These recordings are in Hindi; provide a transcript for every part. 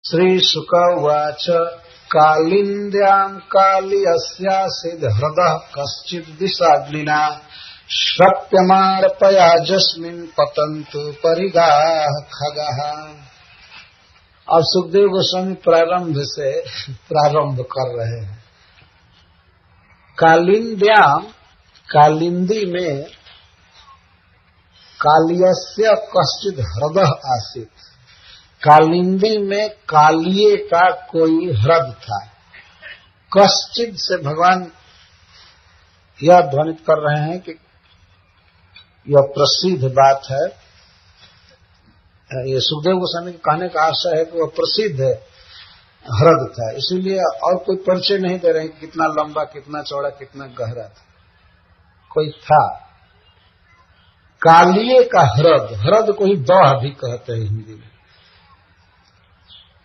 श्रीशुक उवाच कालिन्द्याम् कालियस्यासीद् हृदः कश्चित् दिशाग्निना श्रप्यमाणपयाजस्मिन् पतन्तु परिगाः खगाः। अब सुखदेव गोस्वामी प्रारंभ से प्रारंभ कर रहे हैं। कालिन्द्याम्, कालिंदी में कालियस्य कश्चित् हृदः आसीत्, कालिंदी में कालिये का कोई हृदय था। कश्चित् से भगवान यह ध्वनित कर रहे हैं कि यह प्रसिद्ध बात है। ये सुखदेव गोस्वामी के कहने का आशय है कि वह प्रसिद्ध हृदय था, इसीलिए और कोई परिचय नहीं दे रहे हैं कि कितना लंबा, कितना चौड़ा, कितना गहरा था। कोई था कालिये का हृदय, हृदय को ही दह भी कहते हैं हिंदी में,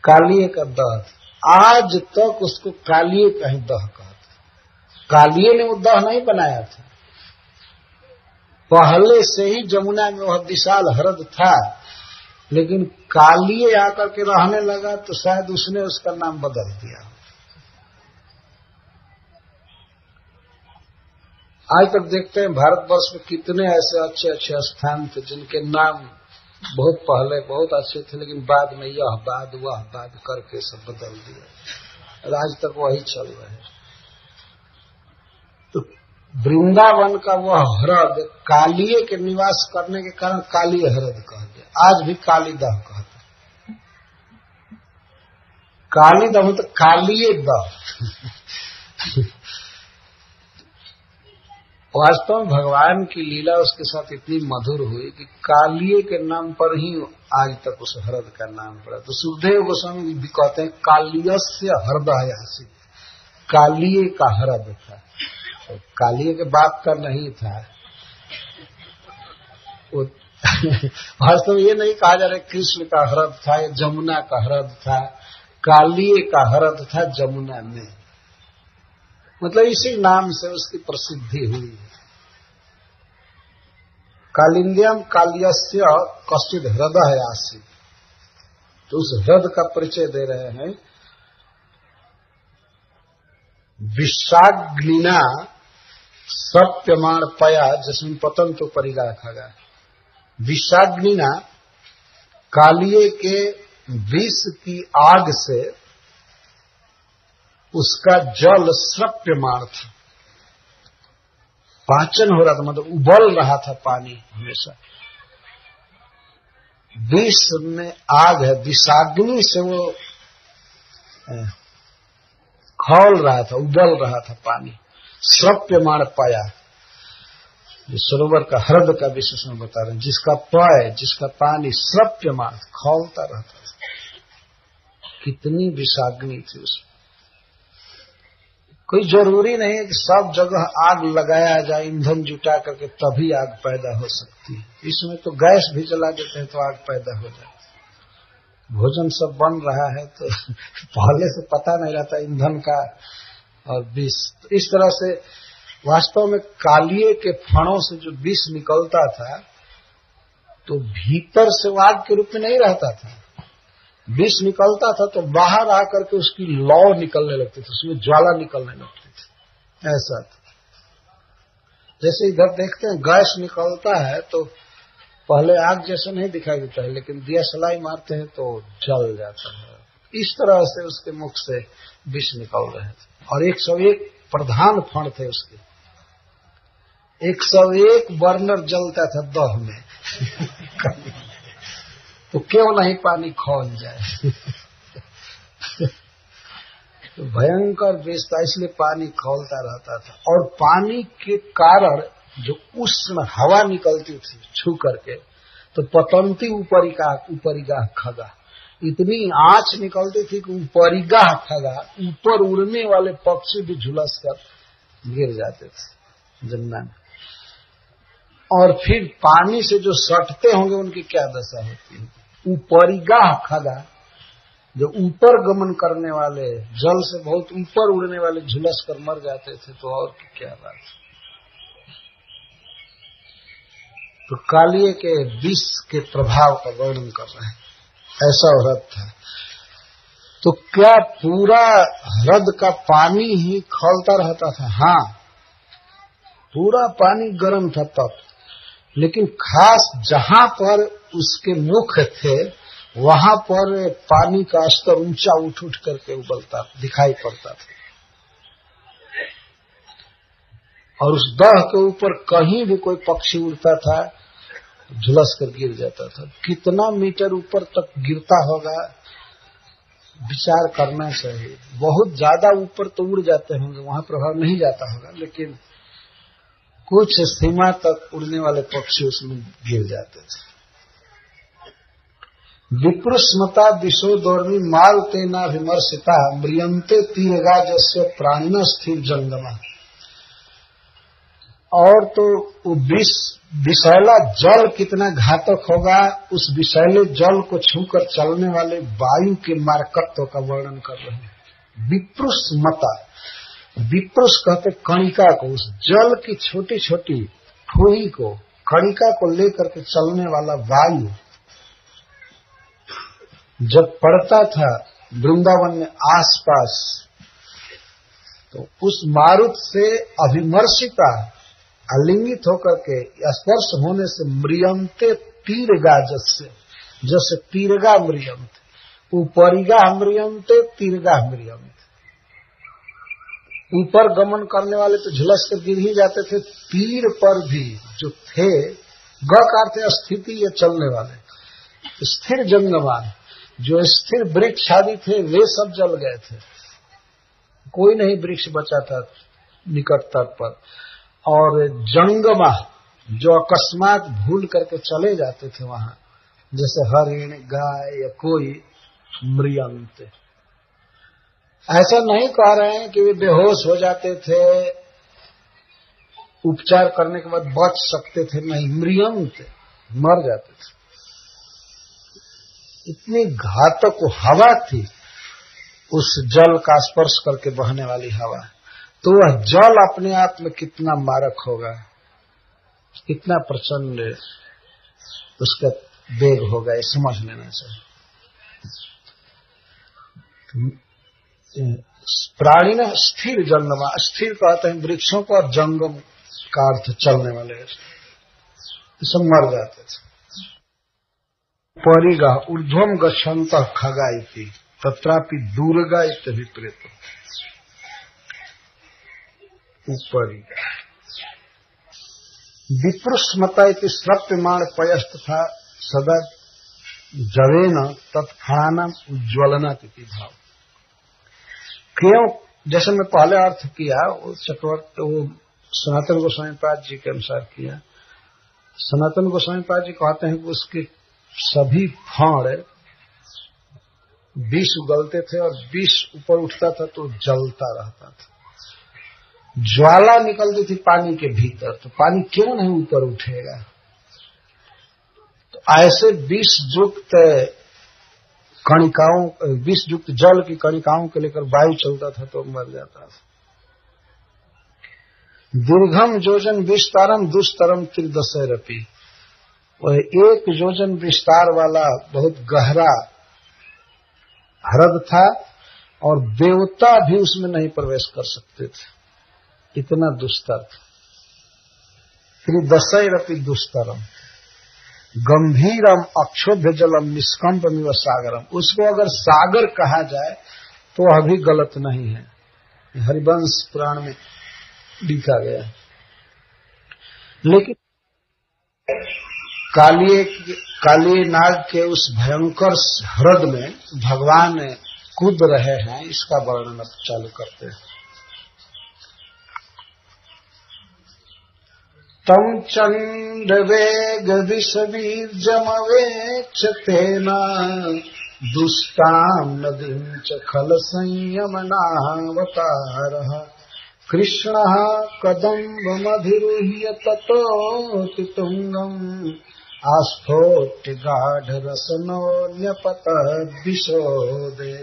कालिये का दह। आज तक उसको कालिये का ही दह कहते। कालिये ने वो दह नहीं बनाया था, पहले से ही जमुना में वह विशाल हृदय था, लेकिन कालिये आकर के रहने लगा तो शायद उसने उसका नाम बदल दिया। आज तक देखते हैं भारतवर्ष में कितने ऐसे अच्छे अच्छे स्थान थे जिनके नाम बहुत पहले बहुत अच्छे थे, लेकिन बाद में यह बाद वह बाद करके सब बदल दिया। आज तक वही चल रहे हैं। तो वृंदावन का वह हृदय कालिये के निवास करने के कारण कालिये हृदय कह दिया। आज भी कालीदह कहते हैं। कालीदह मतलब कालिये दह। वास्तव में भगवान की लीला उसके साथ इतनी मधुर हुई कि कालिये के नाम पर ही आज तक उस हृदय का नाम पड़ा। तो सुखदेव गोस्वामी भी कहते हैं कालियस्य हृदयासी, कालिये का हृदय था। तो कालिये के बाप का नहीं था। वास्तव में ये नहीं कहा जा रहा कृष्ण का हृदय था या जमुना का हृदय था, कालिये का हृदय था जमुना में। मतलब इसी नाम से उसकी प्रसिद्धि हुई। कालिंद्यम कालियस्य कश्चित् हृदय आसीत्, तो उस हृदय का परिचय दे रहे हैं। विषाग्निना सप्यमाण पया जिसमें पतंतो परिगा खगा। विषाग्निना, कालिये के विष की आग से उसका जल श्रप्यमाण था, पाचन हो रहा था, मतलब उबल रहा था पानी हमेशा। विष में आग है, विषाग्नि से वो खौल रहा था, उबल रहा था पानी। श्रप्यमाण पाया, सरोवर का हृदय का विशेषण बता रहे हैं, जिसका पय, जिसका पानी श्रप्यमाण खौलता रहता था। कितनी विषाग्नि थी उसमें। कोई जरूरी नहीं है कि सब जगह आग लगाया जाए, ईंधन जुटा करके तभी आग पैदा हो सकती है। इसमें तो गैस भी जला देते हैं तो आग पैदा हो जाती है। भोजन सब बन रहा है तो पहले से पता नहीं रहता ईंधन का और विष। इस तरह से वास्तव में कालिये के फणों से जो विष निकलता था तो भीतर से वो आग के रूप में नहीं रहता था। विष निकलता था तो बाहर आकर के उसकी लौ निकलने लगती थी, उसमें ज्वाला निकलने लगती थी। ऐसा था। जैसे इधर देखते हैं गैस निकलता है तो पहले आग जैसा नहीं दिखाई देता है, लेकिन दिया सलाई मारते हैं तो जल जाता है। इस तरह से उसके मुख से विष निकल रहे थे। और 101 प्रधान फण थे उसके, 101 बर्नर जलता था दह में। तो क्यों नहीं पानी खौल जाए। तो भयंकर विष था, इसलिए पानी खौलता रहता था। और पानी के कारण जो उष्ण हवा निकलती थी छू करके तो पतंती ऊपरिगाह खगा, इतनी आंच निकलती थी कि ऊपरिगाह खगा, ऊपर उड़ने वाले पक्षी भी झुलस कर गिर जाते थे जमुना में। और फिर पानी से जो सटते होंगे उनकी क्या दशा होती है। ऊपरिगाह खगा, जो ऊपर गमन करने वाले, जल से बहुत ऊपर उड़ने वाले झुलस कर मर जाते थे, तो और की क्या बात। तो कालिये के विष के प्रभाव का वर्णन कर रहे हैं। ऐसा व्रत था। तो क्या पूरा ह्रद का पानी ही खौलता रहता था? हाँ, पूरा पानी गर्म था तब, लेकिन खास जहां पर उसके मुख थे वहां पर पानी का स्तर ऊंचा उठ उठ करके उबलता दिखाई पड़ता था, और उस दह के ऊपर कहीं भी कोई पक्षी उड़ता था झुलस कर गिर जाता था। कितना मीटर ऊपर तक गिरता होगा विचार करना चाहिए। बहुत ज्यादा ऊपर तो उड़ जाते होंगे, वहां प्रभाव नहीं जाता होगा, लेकिन कुछ सीमा तक उड़ने वाले पक्षी उसमें गिर जाते थे। विप्रुस्मता दिशो दौर्मी मारुतेना विमर्शिता म्रियंते तीरगा जस्य प्राणिन स्थिर जंगमा। और तो वो विषैला जल कितना घातक होगा, उस विषैले जल को छूकर चलने वाले वायु के मारकत्व का वर्णन कर रहे हैं। विप्रुस्मता, विप्रुस कहते कणिका को, उस जल की छोटी छोटी फुही को, कणिका को लेकर के चलने वाला वायु जब पड़ता था वृंदावन में आसपास, तो उस मारुत से अभिमर्शिता आलिंगित होकर के स्पर्श होने से म्रियंते तीरगा जैसे, जैसे तीरगा म्रियंत, ऊपरिगा म्रियंते तीरगा म्रियंत। ऊपर गमन करने वाले तो झुलस कर गिर ही जाते थे, तीर पर भी जो थे, ग का अर्थ स्थिति या चलने वाले, स्थिर जंगमान, जो स्थिर वृक्ष आदि थे वे सब जल गए थे, कोई नहीं वृक्ष बचा था निकट तट पर। और जंगमा, जो अकस्मात भूल करके चले जाते थे वहां, जैसे हरिण, गाय या कोई, म्रियंत। ऐसा नहीं कह रहे हैं कि वे बेहोश हो जाते थे, उपचार करने के बाद बच सकते थे, नहीं, म्रियंत, मर जाते थे। इतनी घातक हवा थी उस जल का स्पर्श करके बहने वाली हवा। तो वह जल अपने आप में कितना मारक होगा, कितना प्रचंड उसका वेग होगा, ये समझ लेना चाहिए। प्राणी ने स्थिर जंगमा, स्थिर कहते हैं वृक्षों को, और जंगम का अर्थ चलने वाले, सब मर जाते थे। परिगा ऊर्ध्वम गच्छन्त खगा इति तत्रापि दूरगा इत्यभिप्रेत। उपरिगा विप्रुस्मता इति श्रप्यमाण पयस्त था सदा जवेन तत्फानम उज्ज्वलना तिथि भाव। क्यों, जैसे मैं पहले अर्थ किया, वो चक्रवर्ती, वो सनातन गोस्वामी पाद जी के अनुसार किया। सनातन गोस्वामी पाद जी कहते हैं कि उसके सभी फाड़ विष उगलते थे, और विष ऊपर उठता था तो जलता रहता था। ज्वाला निकलती थी पानी के भीतर, तो पानी क्यों नहीं ऊपर उठेगा? तो ऐसे विष युक्त कणिकाओं, विष युक्त जल की कणिकाओं को लेकर वायु चलता था तो मर जाता था। दीर्घम योजन विस्तारम दुष्तरम त्रिदशरपी, वह 1 योजन विस्तार वाला बहुत गहरा ह्रद था, और देवता भी उसमें नहीं प्रवेश कर सकते थे, इतना दुस्तर था। त्रिदशरपी दुस्तरम गंभीरम अक्षोभ्य जलम निष्कंपमिव सागरम। उसको अगर सागर कहा जाए तो अभी गलत नहीं है, हरिवंश पुराण में लिखा गया है। लेकिन कालिये नाग के उस भयंकर ह्रद में भगवान कूद रहे हैं, इसका वर्णन अब चालू करते हैं। तम चंडवेग विषवीर्जमवेक्षतेना दुष्टां नदीं च खल संयमनावतारः कृष्णः कदम्बमधिरुह्य ततोऽति तुंगम् आस्फोट्य गाढरसनोऽन्यपतद्विशोदे।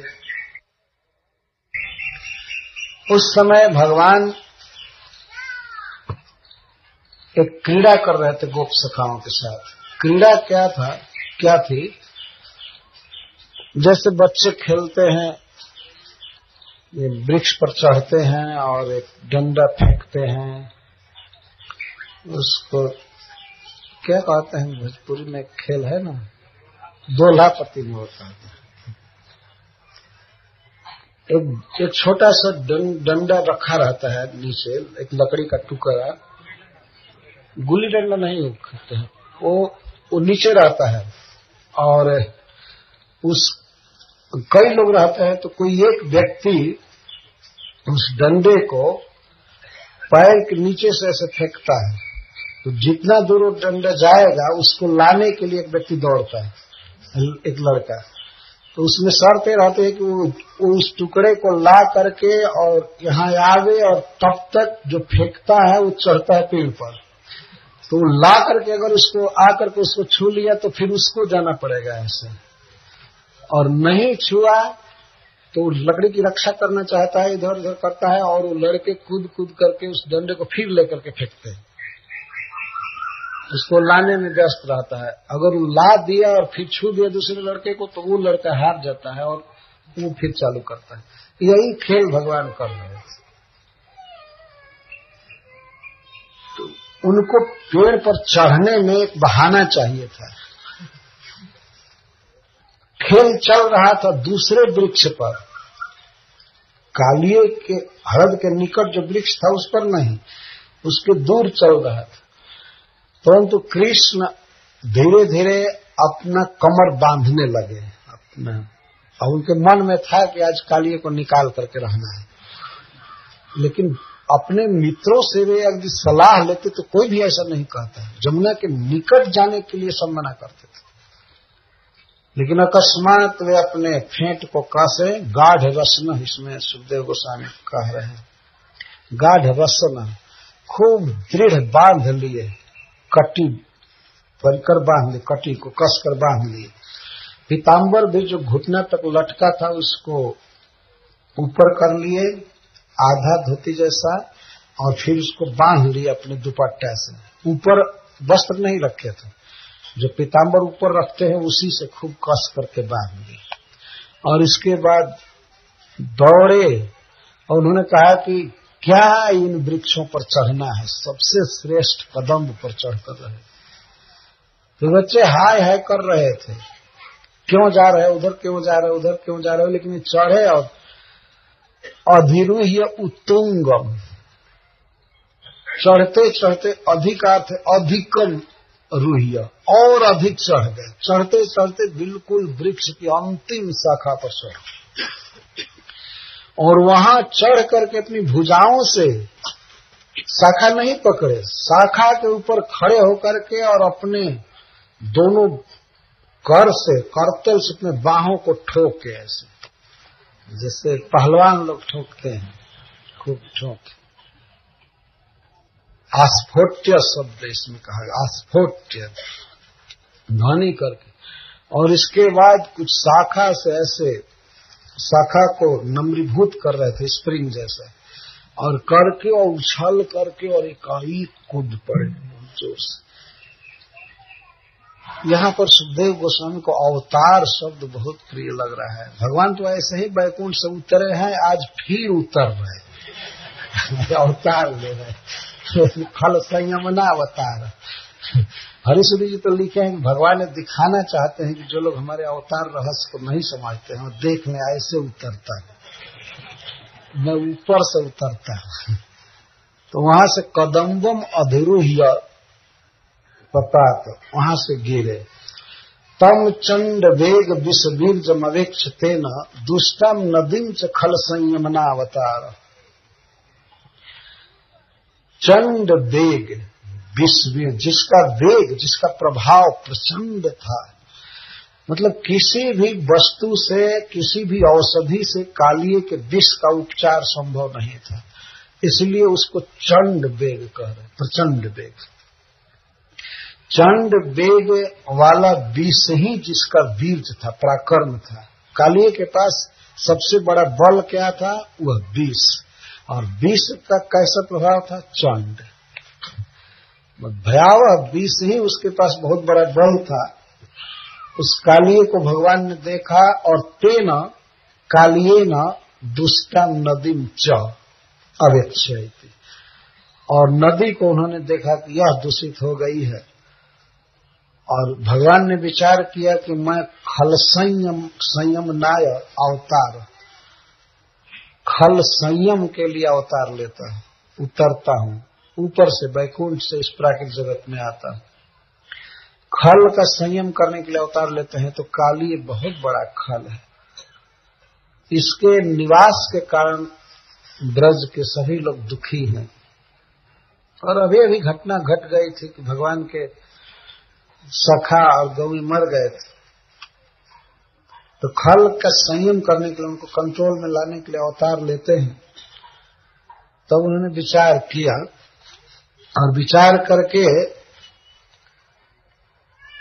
उस समय भगवान एक क्रीड़ा कर रहे थे गोप सखाओं के साथ। क्रीड़ा क्या थी? जैसे बच्चे खेलते हैं ये वृक्ष पर चढ़ते हैं और एक डंडा फेंकते हैं, उसको क्या कहते हैं भोजपुरी में खेल है ना, दोल्हापति में होता है। एक छोटा सा डंडा रखा रहता है नीचे, एक लकड़ी का टुकड़ा, गुल्ली डंडा नहीं कहते हैं, वो नीचे रहता है और उस कई लोग रहते हैं तो कोई एक व्यक्ति उस डंडे को पैर के नीचे से ऐसे फेंकता है, तो जितना दूर वो डंडा जाएगा उसको लाने के लिए एक व्यक्ति दौड़ता है, एक लड़का। तो उसमें शर्त रहती है कि वो उस टुकड़े को ला करके और यहाँ आवे और तब तक जो फेंकता है वो चढ़ता है पेड़ पर, तो ला करके अगर उसको आकर के उसको छू लिया तो फिर उसको जाना पड़ेगा ऐसे, और नहीं छुआ तो लकड़ी की रक्षा करना चाहता है, इधर उधर करता है और वो लड़के कूद करके उस डंडे को फिर लेकर के फेंकते हैं, उसको लाने में व्यस्त रहता है। अगर वो ला दिया और फिर छू दिया दूसरे लड़के को तो वो लड़का हार जाता है और वो फिर चालू करता है। यही खेल भगवान कर रहे हैं। तो उनको पेड़ पर चढ़ने में एक बहाना चाहिए था। खेल चल रहा था दूसरे वृक्ष पर, कालिए के हरद के निकट जो वृक्ष था उस पर नहीं, उसके दूर चल रहा था। परंतु कृष्ण धीरे धीरे अपना कमर बांधने लगे अपना, और उनके मन में था कि आज कालिए को निकाल करके रहना है, लेकिन अपने मित्रों से वे यदि सलाह लेते तो कोई भी ऐसा नहीं कहता। जमुना के निकट जाने के लिए सब मना करते थे, लेकिन अकस्मात वे अपने फेंट को कसे, गाढ़ रसना, इसमें सुखदेव गोस्वामी कह रहे हैं, गाढ़ रसना खूब दृढ़ बांध लिए, कटी परिकर बांध ली, कटी को कसकर बांध लिए। पीताम्बर भी जो घुटना तक लटका था उसको ऊपर कर लिए, आधा धोती जैसा, और फिर उसको बांध लिए अपने दुपट्टा से। ऊपर वस्त्र नहीं रखे थे, जो पीताम्बर ऊपर रखते हैं उसी से खूब कस करके बांध लिए। और इसके बाद दौड़े और उन्होंने कहा कि क्या इन वृक्षों पर चढ़ना है, सबसे श्रेष्ठ कदम पर चढ़ कर रहे। तो बच्चे हाय हाय कर रहे थे, क्यों जा रहे हो उधर, क्यों जा रहे हो उधर, क्यों जा रहे हो, लेकिन चढ़े और अधिरूह्य उत्तुंगम, चढ़ते चढ़ते अधिकार्थ अधिकम रूह्य, और अधिक चढ़ गए। चढ़ते चढ़ते बिल्कुल वृक्ष की अंतिम शाखा पर चढ़, और वहां चढ़ करके अपनी भुजाओं से शाखा नहीं पकड़े, शाखा के ऊपर खड़े होकर के और अपने दोनों कर से, करतल से अपने बाहों को ठोक के, ऐसे जैसे पहलवान लोग ठोकते हैं, खूब ठोक, आस्फोट्य शब्द इसमें कहा गया, आस्फोट्य ध्वनि करके। और इसके बाद कुछ शाखा से ऐसे शाखा को नम्रीभूत कर रहे थे, स्प्रिंग जैसा, और करके और उछल करके और एकाएक कूद पड़े जोर से। यहाँ पर सुखदेव गोस्वामी को अवतार शब्द बहुत प्रिय लग रहा है। भगवान तो ऐसे ही बैकुंठ से उतरे हैं, आज फिर उतर रहे अवतार ले रहे, खल संयमना अवतार। हरिश्री जी तो लिखे हैं कि भगवान दिखाना चाहते हैं कि जो लोग हमारे अवतार रहस्य को नहीं समझते हैं, देखने ऐसे उतरता है, मैं ऊपर से उतरता है। तो वहां से कदम्बम अधिरूह्य पपात, वहां से गिरे। तम चंड वेग विषबीर्जम अवेक्षतेन दुष्टम नदीम च खल संयमना अवतार। चंड वेग, विषबीर, जिसका वेग, जिसका प्रभाव प्रचंड था, मतलब किसी भी वस्तु से, किसी भी औषधि से कालिए के विष का उपचार संभव नहीं था, इसलिए उसको चंड वेग कह रहे, प्रचंड वेग। चंड वेग वाला विष ही जिसका वीर्य था, पराक्रम था। कालिए के पास सबसे बड़ा बल क्या था, वह विष, और विष का कैसा प्रभाव था, चंड। भयावह विष ही उसके पास बहुत बड़ा बल था। उस कालिए को भगवान ने देखा और तेन कालिए न दुष्टाम नदीम च अवेक्षयति, और नदी को उन्होंने देखा कि यह दूषित हो गई है, और भगवान ने विचार किया कि मैं खल संयम नाय अवतार, खल संयम के लिए अवतार लेता हूं, उतरता हूं ऊपर से, वैकुंठ से इस प्राकृतिक जगत में आता हूं। खल का संयम करने के लिए अवतार लेते हैं, तो काली बहुत बड़ा खल है, इसके निवास के कारण ब्रज के सभी लोग दुखी हैं। और अभी अभी घटना घट गई थी कि भगवान के सखा और गौरी मर गए थे, तो खल का संयम करने के लिए, उनको कंट्रोल में लाने के लिए अवतार लेते हैं। तब उन्होंने विचार किया, और विचार करके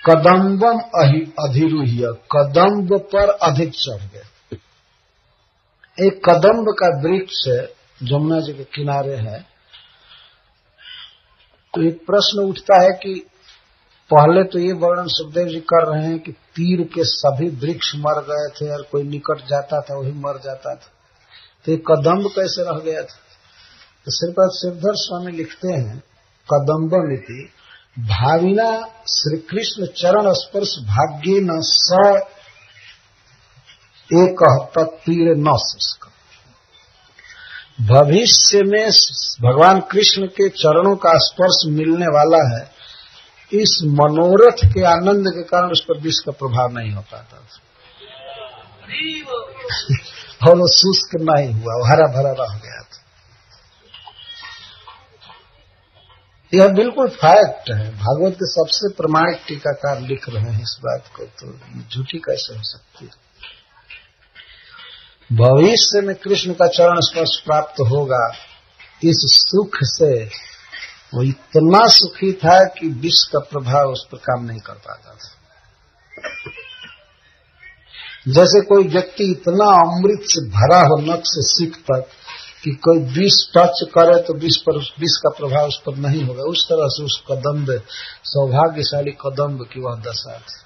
कदम्बम अधिरूह्य, कदम्ब पर अधिक चढ़ गए। एक कदम्ब का वृक्ष जमुना जी के किनारे है। तो एक प्रश्न उठता है कि पहले तो ये वर्णन सुखदेव जी कर रहे हैं कि तीर के सभी वृक्ष मर गए थे, और कोई निकट जाता था वही मर जाता था, तो ये कदम्ब कैसे रह गया था? तो श्रीपाद श्रीधर स्वामी लिखते हैं, कदम्बम इति भाविना श्री कृष्ण चरण स्पर्श भाग्य न स एक तीर न शुष्क। भविष्य में भगवान कृष्ण के चरणों का स्पर्श मिलने वाला है, इस मनोरथ के आनंद के कारण उस पर विष का प्रभाव नहीं हो पाता और वो शुष्क नहीं हुआ, वो हरा भरा रह गया था। यह बिल्कुल फैक्ट है, भागवत के सबसे प्रमाणिक टीकाकार लिख रहे हैं इस बात को, तो झूठी कैसे हो सकती है? भविष्य में कृष्ण का चरण स्पर्श प्राप्त होगा, इस सुख से वो इतना सुखी था कि विष का प्रभाव उस पर काम नहीं कर पाता था। जैसे कोई व्यक्ति इतना अमृत से भरा हो नक से सीख तक कि कोई विष टच करे तो विष का प्रभाव उस पर नहीं होगा, उस तरह से उस कदम्ब, सौभाग्यशाली कदम्ब की वह दशा थी।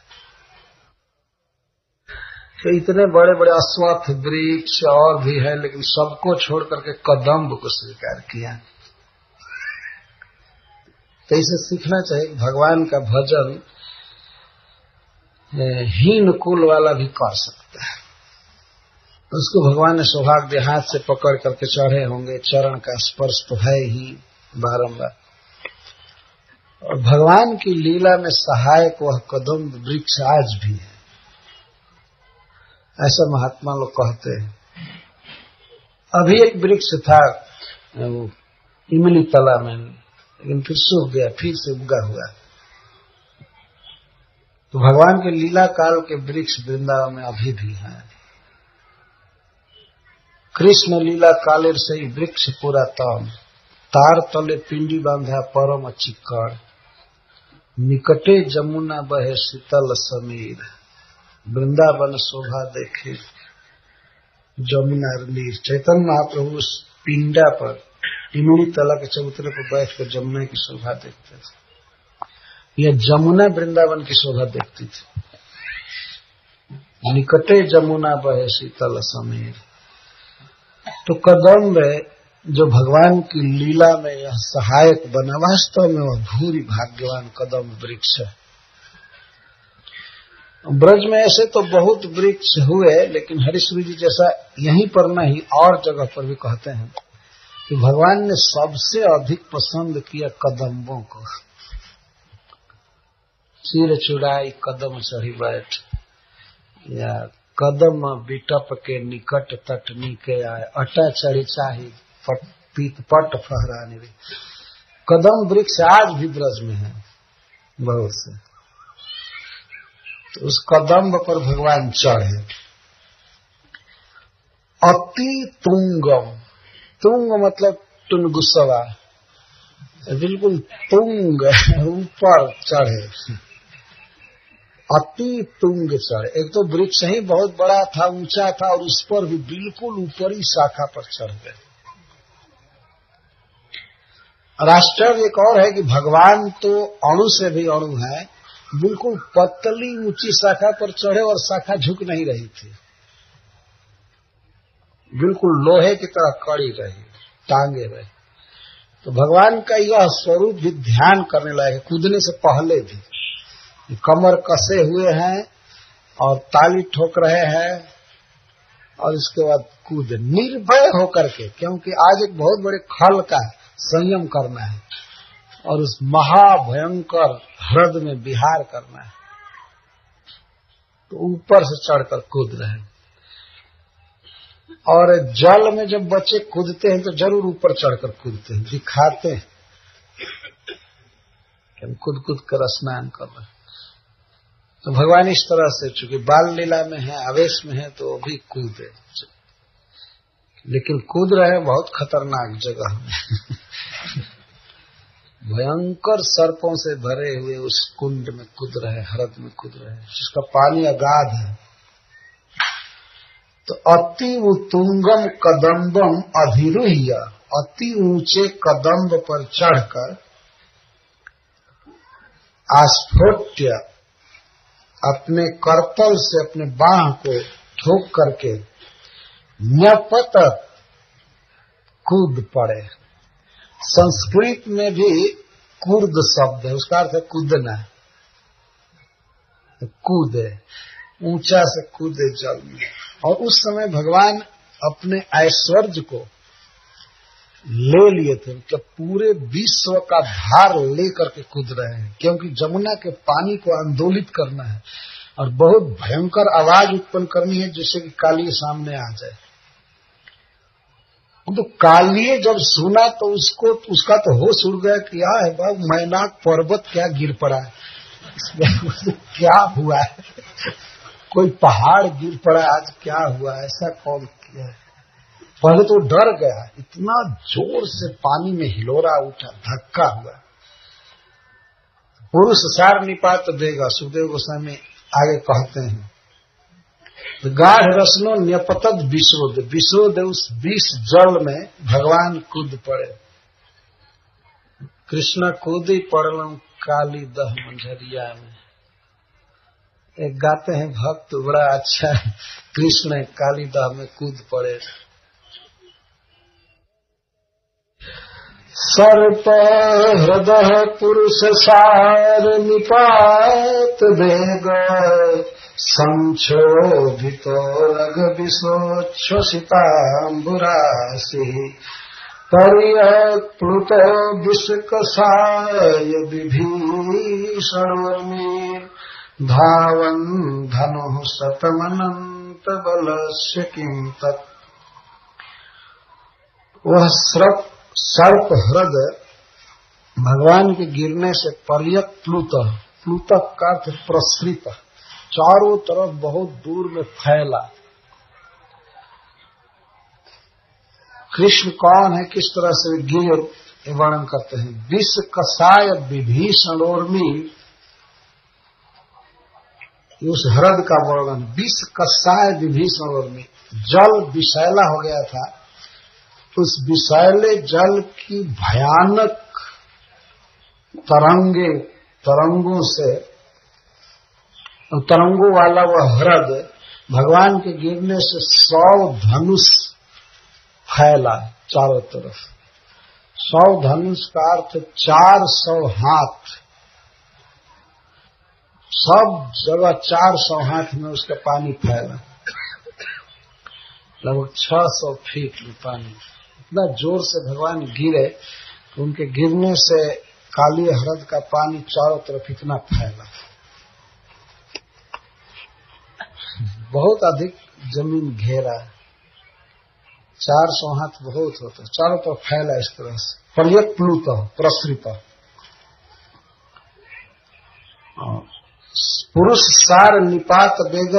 तो इतने बड़े बड़े अश्वत्थ वृक्ष और भी है, लेकिन सबको छोड़ करके कदम्ब को स्वीकार किया। तो इसे सीखना चाहिए कि भगवान का भजन हीन कुल वाला भी कर सकता है। उसको भगवान ने सौभाग्य दे, हाथ से पकड़ करके चढ़े होंगे, चरण का स्पर्श तो है ही बारंबार। और भगवान की लीला में सहायक वह कदम्ब वृक्ष आज भी है, ऐसा महात्मा लोग कहते हैं। अभी एक वृक्ष था इमली तला में, लेकिन फिर सूख गया, फिर से उगा हुआ। तो भगवान के लीला काल के वृक्ष वृंदावन में अभी भी हैं। कृष्ण लीला कालेर से ही वृक्ष पूरा तम, तार तले पिंडी बांधा परम चिक्कड़, निकटे जमुना बहे शीतल समीर, वृंदावन शोभा देखे जमुना नीर। चैतन्य महाप्रभु उस पिंडा पर, इमली तला के चबूतरे पर बैठ कर जमुना की शोभा देखते थे। यह जमुना वृंदावन की शोभा देखती थी। निकटे जमुना बहे शीतल समीर। तो कदम्ब जो भगवान की लीला में यह सहायक बना, वास्तव में वह भूरी भाग्यवान कदम्ब वृक्ष है। ब्रज में ऐसे तो बहुत वृक्ष हुए, लेकिन हरिश्री जी जैसा यहीं पर नहीं और जगह पर भी कहते हैं कि भगवान ने सबसे अधिक पसंद किया कदम्बों को। सिर चुराई कदम चढ़ी बैठ, या कदम बिटप के निकट तटनी के आए, अटा चढ़ी चाही पीत पट फहराने। कदम वृक्ष आज भी ब्रज में है बहुत से। तो उस कदम्ब पर भगवान चढ़े। अति तुंगम, तुंग मतलब टुनगुस्सवा, बिल्कुल तुंग ऊपर चढ़े, अति तुंग चढ़े। एक तो वृक्ष ही बहुत बड़ा था, ऊंचा था, और उस पर भी बिल्कुल ऊपरी शाखा पर चढ़ गए। आश्चर्य एक और है कि भगवान तो अणु से भी अणु है, बिल्कुल पतली ऊंची शाखा पर चढ़े और शाखा झुक नहीं रही थी। बिल्कुल लोहे की तरह कड़ी रही, टांगे रही। तो भगवान का यह स्वरूप भी ध्यान करने लायक है। कूदने से पहले भी कमर कसे हुए हैं और ताली ठोक रहे हैं और इसके बाद कूद निर्भय होकर के, क्योंकि आज एक बहुत बड़े खल का संयम करना है और उस महाभयंकर ह्रद में विहार करना है, तो ऊपर से चढ़कर कूद रहे हैं। और जल में जब बच्चे कूदते हैं तो जरूर ऊपर चढ़कर कूदते हैं, दिखाते हैं कि हम कूद कूद कर स्नान कर रहे हैं। तो भगवान इस तरह से, चूंकि बाल लीला में है, आवेश में है, तो भी कूदे, लेकिन कूद रहे हैं बहुत खतरनाक जगह में भयंकर सर्पों से भरे हुए उस कुंड में कूद रहे, ह्रद में कूद रहे, जिसका पानी अगाध है। तो अति उत्तुंगम कदम्बम अधिरुह्य, अति ऊंचे कदम्ब पर चढ़कर आस्फोट्य, अपने करतल से अपने बाह को ठोक करके न्यपत कूद पड़े। संस्कृत में भी कूर्द शब्द है, उसका अर्थ है कूदना, कूदे, ऊंचा से कूदे जल में। और उस समय भगवान अपने ऐश्वर्य को ले लिए थे, मतलब पूरे विश्व का भार लेकर के कूद रहे हैं, क्योंकि जमुना के पानी को आंदोलित करना है और बहुत भयंकर आवाज उत्पन्न करनी है, जिससे कि कालिये सामने आ जाए। तो कालिये जब सुना तो उसका तो होश उड़ गया कि है बाबू, मैनाक पर्वत क्या गिर पड़ा है, क्या हुआ है, कोई पहाड़ गिर पड़ा, आज क्या हुआ, ऐसा कौन किया है। पहले तो डर गया, इतना जोर से पानी में हिलोरा उठा, धक्का हुआ। पुरुष सार निपात देगा, सुखदेव गोस्वामी आगे कहते हैं, तो गाढ़ रसनो न्यपतद विश्वोदय, विश्वोदय उस विष जल में भगवान कूद पड़े। कृष्ण कूदी पड़लम काली दह मंझरिया में। एक गाते हैं भक्त, बड़ा अच्छा है, कृष्ण काली दह में कूद पड़े। सर्प हृदय पुरुष सार निपात वेग, संक्षोभितो रग विशोच्छ्वसिताम्बुरासि, पर्यप्लुतो विषकसाय विभीषणोर्मी, धावन् धनुः शतमनंत बलस्य किं तत्। वह सर्प हृदय भगवान के गिरने से पर्यप्लुत, प्लुतक का अर्थ प्रसृत, चारों तरफ बहुत दूर में फैला। कृष्ण कौन है, किस तरह से गिर वर्णन करते हैं। विष कसाय विभीषणोर्मी, उस हृद का वर्णन। विष कसाय विभीषणोर्मी, जल विषैला हो गया था, उस विषैले जल की भयानक तरंगों से, तरंगों वाला वह हृद भगवान के गिरने से 100 धनुष फैला चारों तरफ। 100 धनुष का अर्थ 400 हाथ, सब जगह 400 हाथ में उसका पानी फैला, लगभग 600 फीट में पानी। इतना जोर से भगवान गिरे तो उनके गिरने से काली हृद का पानी चारों तरफ इतना फैला, बहुत अधिक जमीन घेरा। 400 हाथ बहुत होता, चारों तरफ फैला इस तरह से, पर्यप्लुत प्रसृत। पुरुष सार निपात वेग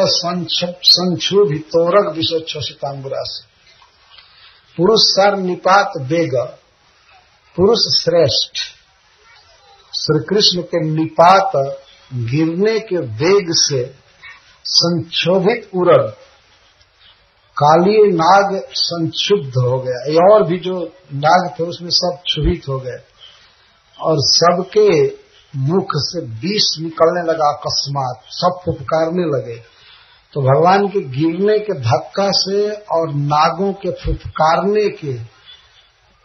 संक्षुभितोरग विशोच्छ्वसिताम्बुरासि। पुरुष सार निपात वेग, पुरुष श्रेष्ठ श्री कृष्ण के निपात गिरने के वेग से संक्षोभित उरग, कालिये नाग संक्षुब्ध हो गया, और भी जो नाग थे उसमें सब क्षुभित हो गए और सबके मुख से विष निकलने लगा अकस्मात, सब फुफकारने लगे। तो भगवान के गिरने के धक्का से और नागों के फुफकारने के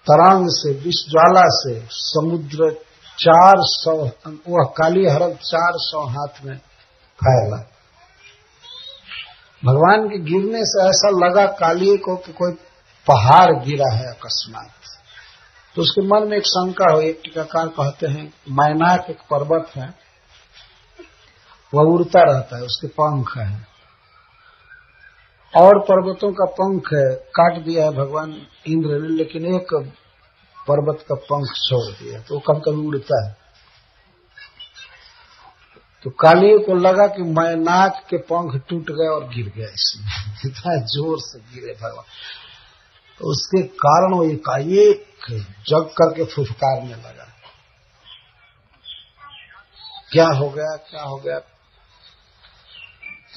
तरंग से, विष ज्वाला से समुद्र 400, वह काली हरद 400 हाथ में फैला। भगवान के गिरने से ऐसा लगा कालिए को कि कोई पहाड़ गिरा है अकस्मात। तो उसके मन में एक शंका हुई। एक टीकाकार कहते हैं मैनाक एक पर्वत है, वह उड़ता रहता है, उसके पंख हैं, और पर्वतों का पंख है काट दिया है भगवान इंद्र ने, लेकिन एक पर्वत का पंख छोड़ दिया तो वो कभी कभी उड़ता है। तो कालिए को लगा कि मैनाक के पंख टूट गए और गिर गए, इसमें इतना जोर से गिरे भगवान। तो उसके कारण वो एकाएक जग करके फुफकारने लगा, क्या हो गया क्या हो गया।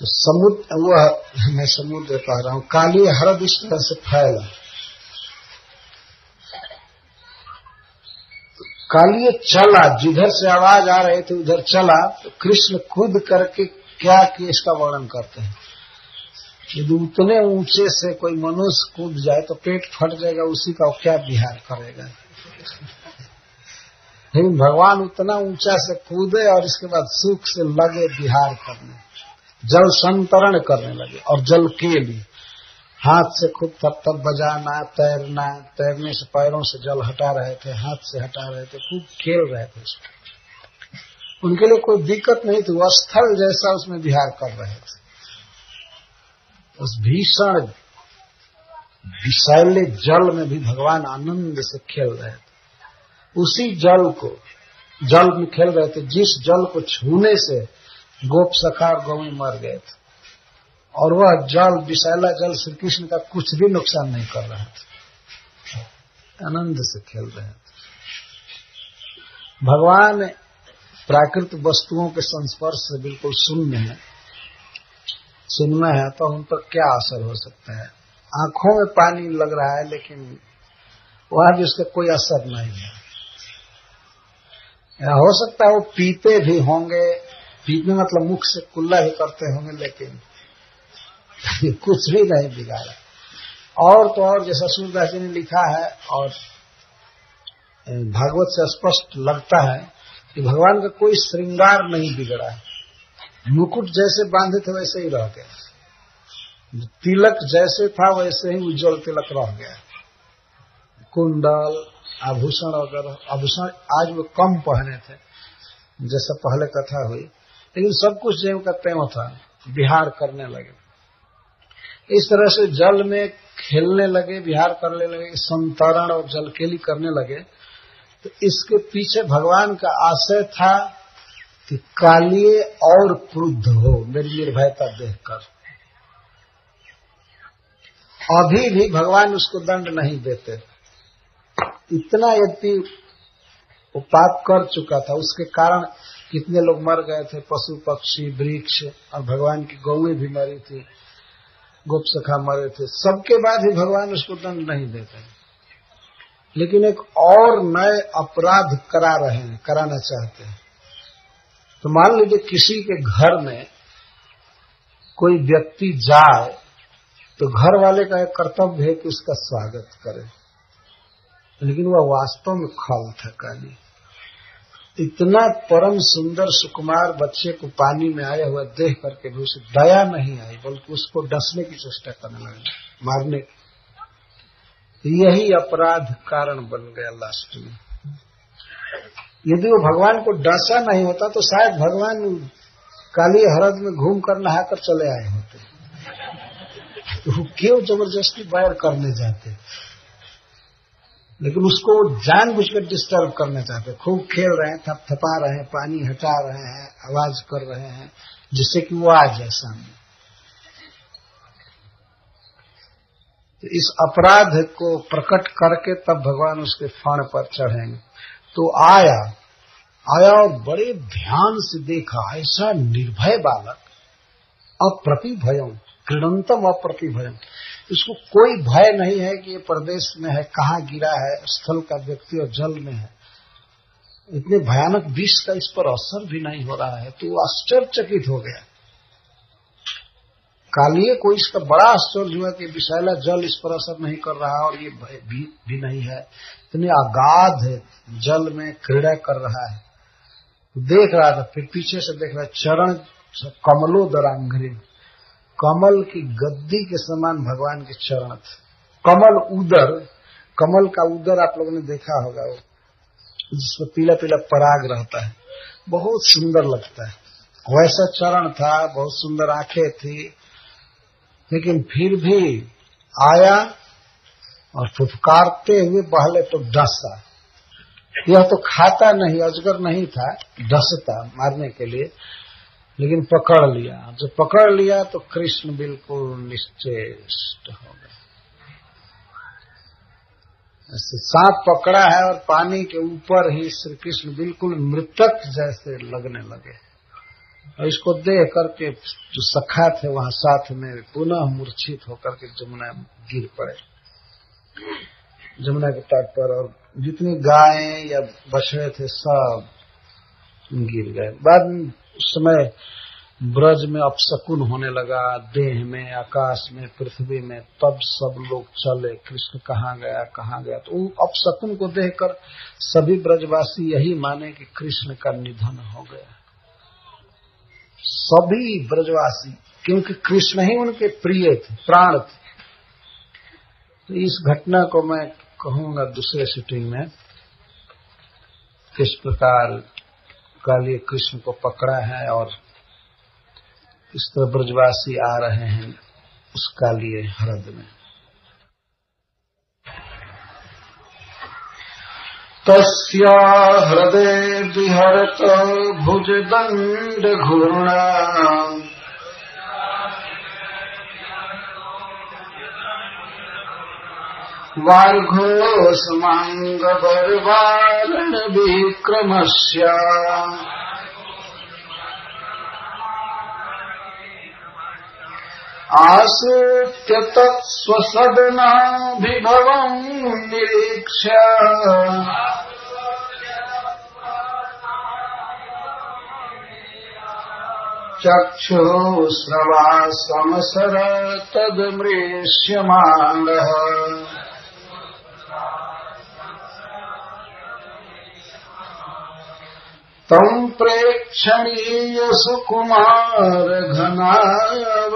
तो समुद्र, वह मैं समुद्र कह रहा हूं, काली हरद इस तरह से फैला। कालिए चला, जिधर से आवाज आ रहे थे उधर चला। तो कृष्ण कूद करके क्या कि इसका वर्णन करते हैं, यदि उतने ऊंचे से कोई मनुष्य कूद जाए तो पेट फट जाएगा, उसी का क्या विहार करेगा। लेकिन भगवान उतना ऊंचा से कूदे और इसके बाद सुख से लगे विहार करने, जल संतरण करने लगे। और जल के लिए हाथ से खूब तब तब बजाना, तैरना, तैरने से पैरों से जल हटा रहे थे, हाथ से हटा रहे थे, खूब खेल रहे थे उसमें। उनके लिए कोई दिक्कत नहीं थी, वो स्थल जैसा उसमें विहार कर रहे थे। उस भीषण विषैले जल में भी भगवान आनंद से खेल रहे थे। उसी जल को, जल में खेल रहे थे जिस जल को छूने से गोप सखा और गौएं मर गए थे, और वह जल, विषैला जल, श्री कृष्ण का कुछ भी नुकसान नहीं कर रहा था, आनंद से खेल रहे थे। भगवान प्राकृत वस्तुओं के संस्पर्श से बिल्कुल शून्य है। सुनना है तो उन पर क्या असर हो सकता है। आंखों में पानी लग रहा है लेकिन वहां भी उसका कोई असर नहीं है। हो सकता है वो पीते भी होंगे, पीते मतलब मुख से कुल्ला भी करते होंगे, लेकिन कुछ भी नहीं बिगाड़ा। और तो और जैसा सूरदास जी ने लिखा है और भागवत से स्पष्ट लगता है कि भगवान का कोई श्रृंगार नहीं बिगड़ा है। मुकुट जैसे बांधे थे वैसे ही रह गया, तिलक जैसे था वैसे ही उज्जवल तिलक रह गया। कुंडल, आभूषण वगैरह, आभूषण आज वो कम पहने थे जैसा पहले कथा हुई, लेकिन सब कुछ ज्यों का त्यों था, विहार करने लगे। इस तरह से जल में खेलने लगे, विहार करने लगे, संतरण और जलकेली करने लगे। तो इसके पीछे भगवान का आशय था कि कालिए और क्रुद्ध हो मेरी निर्भयता देखकर। अभी भी भगवान उसको दंड नहीं देते। इतना यदि वो पाप कर चुका था, उसके कारण कितने लोग मर गए थे, पशु पक्षी वृक्ष, और भगवान की गौएं भी मरी थी, गोप सखा मरे थे। सबके बाद भी भगवान उसको दंड नहीं देते, लेकिन एक और नए अपराध करा रहे हैं, कराना चाहते हैं। तो मान लीजिए किसी के घर में कोई व्यक्ति जाए तो घर वाले का एक कर्तव्य है कि उसका स्वागत करे, लेकिन वह वास्तव में खल था काली। इतना परम सुंदर सुकुमार बच्चे को पानी में आया हुआ देख करके भी उसे दया नहीं आई, बल्कि उसको डसने की चेष्टा करने लगे, मारने की। यही अपराध कारण बन गया लास्ट में। यदि वो भगवान को डसा नहीं होता तो शायद भगवान काली हरद में घूम कर नहाकर चले आए होते। तो वो क्यों जबरदस्ती बैर करने जाते, लेकिन उसको जानबूझकर डिस्टर्ब करना चाहते। खूब खेल रहे हैं, थपथपा रहे हैं, पानी हटा रहे हैं, आवाज कर रहे हैं, जिससे कि वो आ जाए सामने। तो इस अपराध को प्रकट करके तब भगवान उसके फण पर चढ़ेंगे। तो आया और बड़े ध्यान से देखा, ऐसा निर्भय बालक, अप्रतिभयम, क्रीडंतम अप्रतिभयम। इसको कोई भय नहीं है कि ये प्रदेश में है, कहाँ गिरा है, स्थल का व्यक्ति और जल में है, इतने भयानक विष का इस पर असर भी नहीं हो रहा है। तो वो आश्चर्यचकित हो गया। कालिए को इसका बड़ा आश्चर्य हुआ कि विषैला जल इस पर असर नहीं कर रहा और ये भी नहीं है, इतने अगाध जल में क्रीड़ा कर रहा है। देख रहा था, फिर पीछे से देख रहा, चरण कमलोदरांघ्रि, कमल की गद्दी के समान भगवान के चरण थे। कमल उदर, कमल का उदर आप लोगों ने देखा होगा, वो जिसमें पीला पीला पराग रहता है, बहुत सुंदर लगता है, वैसा चरण था। बहुत सुंदर आंखें थी, लेकिन फिर भी आया और फुफकारते हुए पहले तो डसा। यह तो खाता नहीं, अजगर नहीं था, डसता मारने के लिए, लेकिन पकड़ लिया। जब पकड़ लिया तो कृष्ण बिल्कुल निश्चेष्ट हो गए। ऐसे सांप पकड़ा है और पानी के ऊपर ही श्री कृष्ण बिल्कुल मृतक जैसे लगने लगे। और इसको देख करके जो सखा थे वहां साथ में पुनः मूर्छित होकर के जमुना गिर पड़े, जमुना के तट पर। और जितनी गायें या बछड़े थे सब गिर गए। बाद में उस समय ब्रज में अपशकुन होने लगा, देह में, आकाश में, पृथ्वी में। तब सब लोग चले, कृष्ण कहाँ गया कहाँ गया। तो अपशकुन को देखकर सभी ब्रजवासी यही माने कि कृष्ण का निधन हो गया, सभी ब्रजवासी, क्योंकि कृष्ण ही उनके प्रिय थे, प्राण थे। तो इस घटना को मैं कहूंगा दूसरे सिटिंग में, किस प्रकार कालिए कृष्ण को पकड़ा है और इस तरह ब्रजवासी आ रहे हैं उस कालिए ह्रद में। तस्य हृदय विहरत भुजदंड घूर्णा, वार्घोषमांग बर्वारण विक्रमस्य, आश्रित्य तत्स्वसदनाभिभवं निरीक्ष्य, चक्षुश्रवासमसर तदमृश्यमानः, तं प्रेक्षणीय सुकुमार घनावदातम्,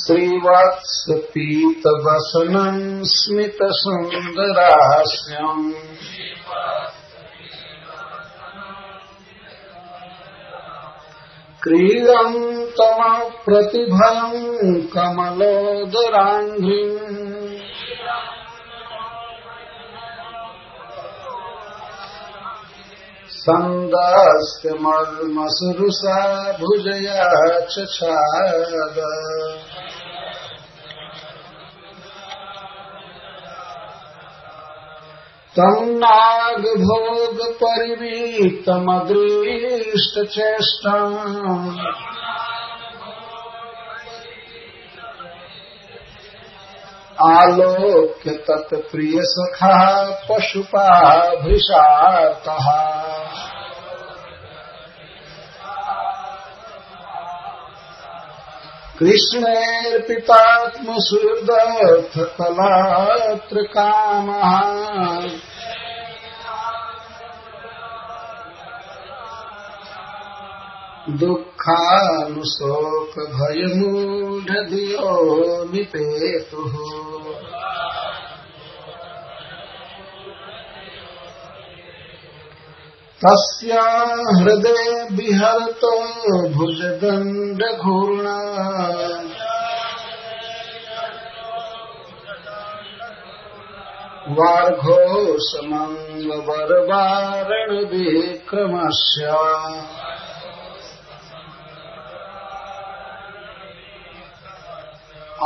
श्रीवत्स पीतवसनं स्मित सुंदरास्यम्, क्रीडन्तमप्रतिभयं कमलोदराङ्घ्रिम्, सन्दास्यमर्मसुरुषा भुजया चचाद, तं नागभोग परिवीतमदृष्टचेष्टाम्, आलोक्य तत्प्रिय सखा पशुपाभृशार्तः, कृष्णेऽर्पितात्मसुहृदर्थ कलात्र कामः, दुःखानुशोक भयमूढ धियो निपेतुः, तस्य हृदय विहरतो भुजदंड घूर्णा, वार्घोषमंग बर्वारण विक्रमस्य,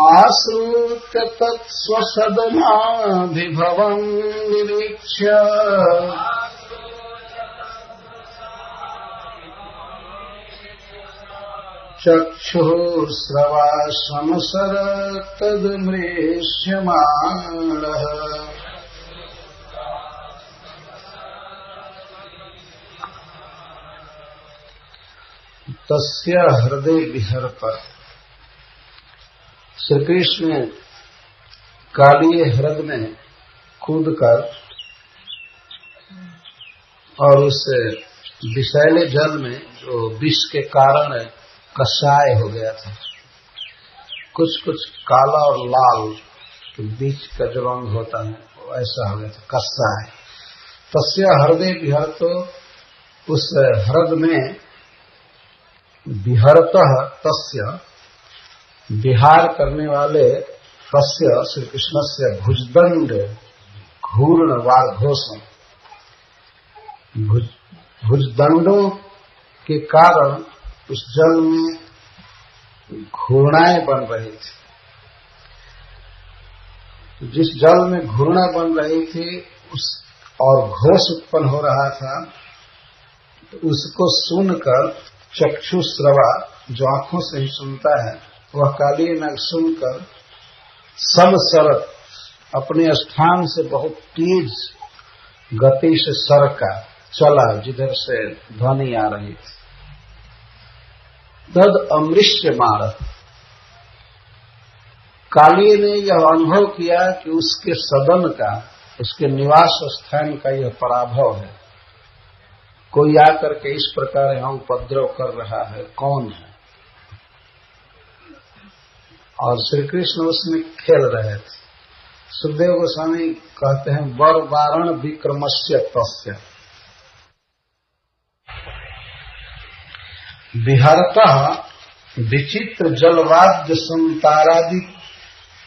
आश्रित्य तत्स्वसदनाभिभवं निरीक्ष्य, चक्षुश्रवासमसर तदमृश्यमानः, तस्य हृदय विहरत। श्री कृष्ण कालीय हृदय में कूदकर और उस विषैले जल में जो विष के कारण कषाय हो गया था, कुछ कुछ काला और लाल के बीच का जो रंग होता है वो ऐसा हो गया था, कषाय। तस्य हृदय विहरत, उस हृदय में विहरत तस्य, विहार करने वाले तस्य श्री कृष्ण से भुजदंड घूर्ण वाघोषम, भुजदंडों के कारण उस जल में घूर्णाएं बन रही थी। जिस जल में घूर्णा बन रही थी उस और घोष उत्पन्न हो रहा था, तो उसको सुनकर चक्षुश्रवा, जो आंखों से ही सुनता है, वह काली नाग सुनकर सब सरक अपने स्थान से बहुत तेज गति से सरका, चला जिधर से ध्वनि आ रही थी। तद अमृष्यमाण, काली ने यह अनुभव किया कि उसके सदन का, उसके निवास स्थान का यह पराभव है। कोई आकर के इस प्रकार यहाँ उपद्रव कर रहा है, कौन है? और श्री कृष्ण उसमें खेल रहे थे। सुखदेव गोस्वामी कहते हैं वर वारण विक्रमस्य तस्य विहरतः विचित्र जलवाद्य संतारादि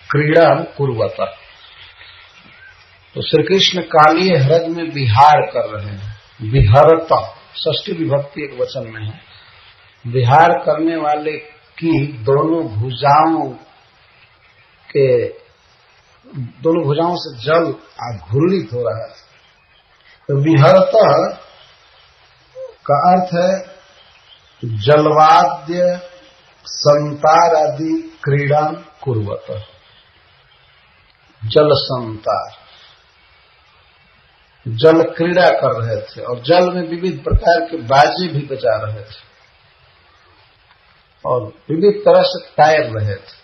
क्रीड़ा कुर्वत। तो श्री कृष्ण कालीय हृदय में विहार कर रहे हैं। विहरत षष्ठी विभक्ति एक वचन में है। विहार करने वाले की दोनों भुजाओं से जल घूर्णित हो रहा है। तो विहरत का अर्थ है जलवाद्य संतार आदि क्रीड़ा कुर्वत, जल संतार, जल क्रीड़ा कर रहे थे और जल में विविध प्रकार के बाजे भी बजा रहे थे और विविध तरह से तैर रहे थे।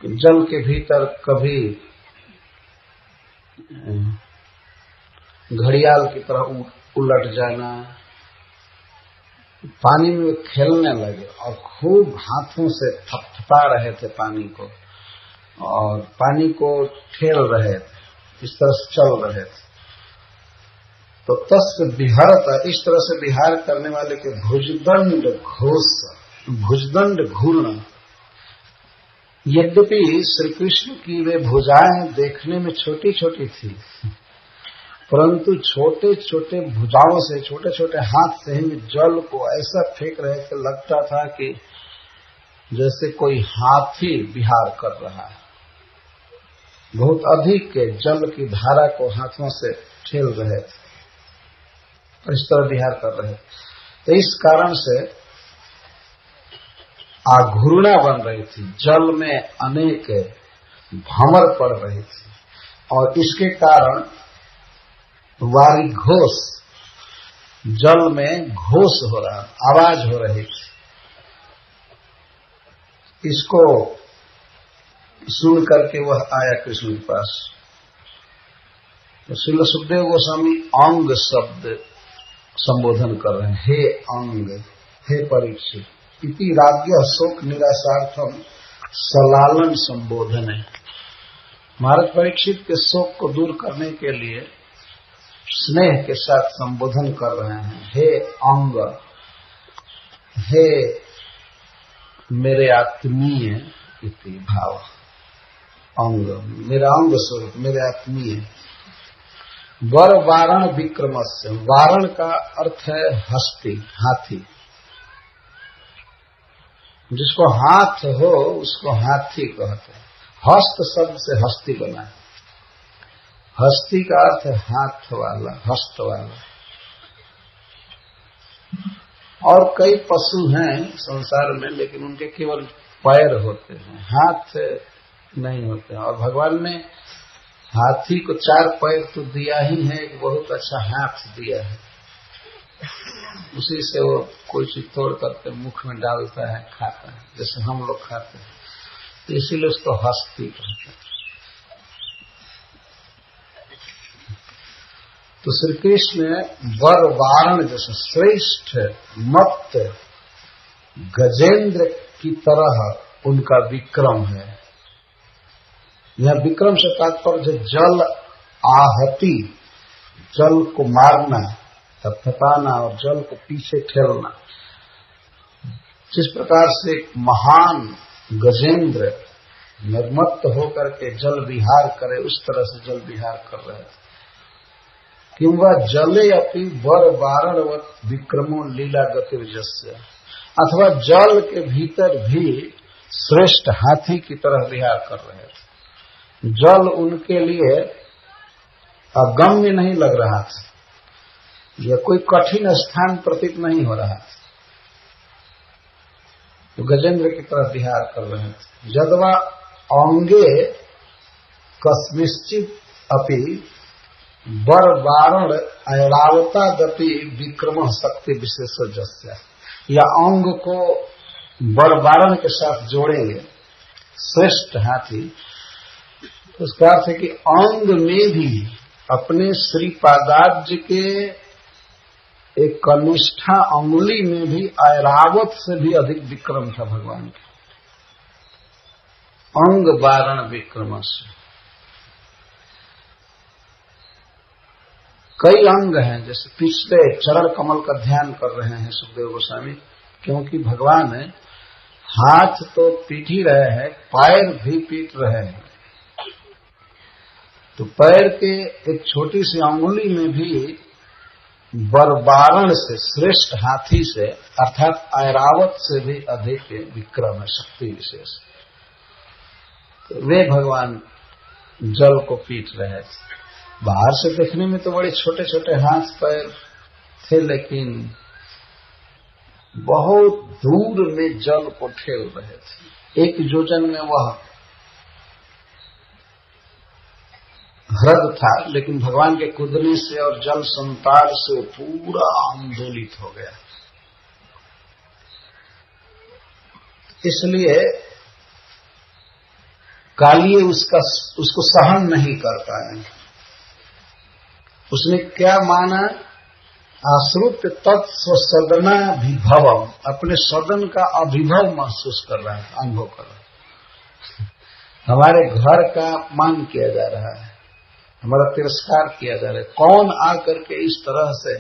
जल के भीतर कभी घड़ियाल की तरह उलट जाना, पानी में खेलने लगे और खूब हाथों से थपथपा रहे थे पानी को और पानी को ठेल रहे थे, इस तरह से चल रहे थे। तो तस्य विहरत, इस तरह से विहार करने वाले के भुजदंड घोष, भुजदंड घूर्ण। यद्यपि श्री कृष्ण की वे भुजाएं देखने में छोटी छोटी थी, परंतु छोटे छोटे भुजाओं से, छोटे छोटे हाथ से ही जल को ऐसा फेंक रहे थे, लगता था कि जैसे कोई हाथी विहार कर रहा है। बहुत अधिक के जल की धारा को हाथों से ठेल रहे थे, इस तरह विहार कर रहे थे। तो इस कारण से आघूर्णा बन रही थी, जल में अनेक भंवर पड़ रही थी और इसके कारण वारी घोष, जल में घोष हो रहा, आवाज हो रही थी। इसको सुन करके वह आया कृष्ण के पास। तो श्रील सुखदेव गोस्वामी अंग शब्द संबोधन कर रहे हैं, हे अंग, हे परीक्षित, इति राज्य शोक निराशार्थम सलालन संबोधन है। महाराज परीक्षित के शोक को दूर करने के लिए स्नेह के साथ संबोधन कर रहे हैं। हे अंग, हे मेरे आत्मीय, इति भाव, अंग मेरा अंग स्वरूप, मेरे आत्मीय। वर वारण विक्रमस्य, वारण का अर्थ है हस्ती, हाथी। जिसको हाथ हो उसको हाथी कहते हैं। हस्त शब्द से हस्ती बना है। हस्ती का अर्थ है हाथ वाला, हस्त वाला। और कई पशु हैं संसार में, लेकिन उनके केवल पैर होते हैं, हाथ नहीं होते हैं। और भगवान ने हाथी को 4 पैर तो दिया ही है, एक बहुत अच्छा हाथ दिया है। उसी से वो कोई चीज तोड़ करके मुख में डालता है, खाता है, जैसे हम लोग खाते हैं। तो इसीलिए उसको हस्ती कहते हैं। तो श्री कृष्ण वर वारण जैसे श्रेष्ठ मत गजेंद्र की तरह उनका विक्रम है। यह विक्रम से तात्पर्य जल आहति, जल को मारना, थपथपाना और जल को पीछे ठेलना। जिस प्रकार से एक महान गजेंद्र निर्मत्त होकर के जल विहार करे, उस तरह से जल विहार कर रहे थे। किंवा जले अपि वर वारणवत विक्रमो लीला गतिर्जस्य, अथवा जल के भीतर भी श्रेष्ठ हाथी की तरह विहार कर रहे थे। जल उनके लिए अगम्य नहीं लग रहा था, यह कोई कठिन स्थान प्रतीत नहीं हो रहा था, तो गजेंद्र की तरह विहार कर रहे थे। यद्वा अंगे कस्मिश्चित अपि वर वारण ऐरावता गति विक्रम शक्ति विशेष जस्य, या अंग को वर वारण के साथ जोड़ेंगे श्रेष्ठ हाथी, तो उसका अर्थ है कि अंग में भी अपने श्री पादाब्ज के एक कनिष्ठा अंगुली में भी ऐरावत से भी अधिक विक्रम था भगवान का। अंग वारण विक्रम से कई अंग हैं, जैसे पिछले चरण कमल का ध्यान कर रहे हैं सुखदेव गोस्वामी, क्योंकि भगवान हाथ तो पीट ही रहे हैं, पैर भी पीट रहे हैं। तो पैर के एक छोटी सी अंगुली में भी बरबारण से, श्रेष्ठ हाथी से अर्थात ऐरावत से भी अधिक विक्रम है, शक्ति विशेष। तो वे भगवान जल को पीट रहे थे। बाहर से देखने में तो बड़े छोटे छोटे हाथ पैर थे, लेकिन बहुत दूर में जल को ठेल रहे थे। एक योजन में वह ह्रद था, लेकिन भगवान के कूदने से और जल संतार से पूरा आंदोलित हो गया। इसलिए कालिए उसको सहन नहीं कर पाए। उसने क्या माना? आश्रुत तत्स्व सदना विभवम, अपने सदन का अभिभव महसूस कर रहा है, अनुभव कर रहा है। हमारे घर का अपमान किया जा रहा है, हमारा तिरस्कार किया जा रहा है। कौन आकर के इस तरह से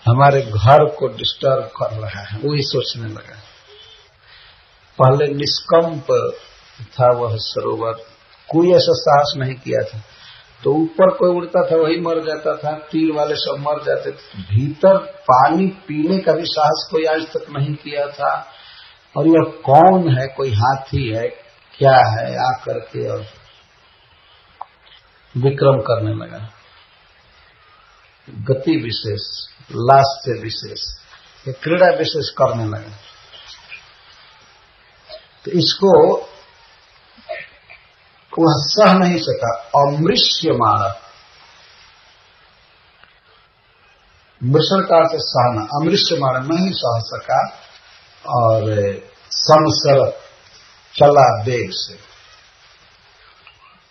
हमारे घर को डिस्टर्ब कर रहा है, वही सोचने लगा। पहले निष्कंप था वह सरोवर, कोई ऐसा साहस नहीं किया था। तो ऊपर कोई उड़ता था वही मर जाता था, तीर वाले सब मर जाते थे। भीतर पानी पीने का भी साहस कोई आज तक नहीं किया था। और यह कौन है, कोई हाथी है क्या है, आकर के और विक्रम करने लगा। गति विशेष, लास्य विशेष, क्रीड़ा विशेष करने लगा। तो इसको वह सह नहीं सका, अमृष्यमाण, मृषण काल से सहना, अमृष्यमाण नहीं सह सका और समसरत चला वेग से।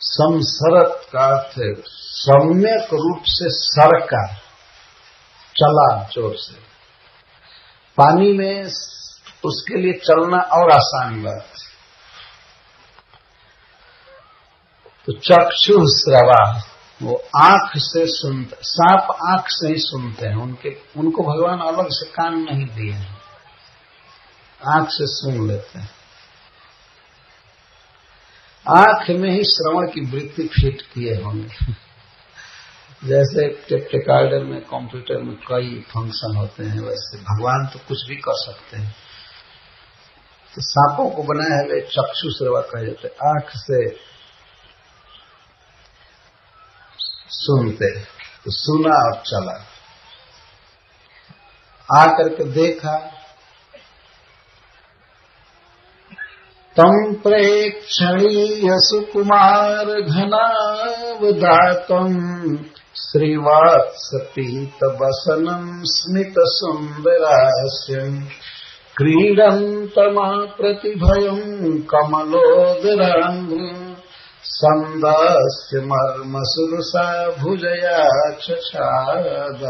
समसरत का अर्थ सम्यक रूप से सरका, चला जोर से। पानी में उसके लिए चलना और आसान बात। तो चक्षु श्रवा, वो आंख से सुनते, सांप आंख से ही सुनते हैं, उनको भगवान अलग से कान नहीं दिए हैं, आंख से सुन लेते हैं। आंख में ही श्रवण की वृत्ति फिट किए होंगे। जैसे टेप रिकॉर्डर में, कंप्यूटर में कई फंक्शन होते हैं, वैसे भगवान तो कुछ भी कर सकते हैं। तो सांपों को बनाया है चक्षु श्रवा कहे जाते, आंख से सुनते। तो सुना और चला, आकर के देखा। तम प्रेक्षणीय सुकुमार घनावदातम श्रीवत्स पीत वसनं स्मित सुंदरास्यं क्रीडन्तमा प्रतिभयं कमलोदरांग्रिं संदस्य मर्मसुरसा भुजया चचाद।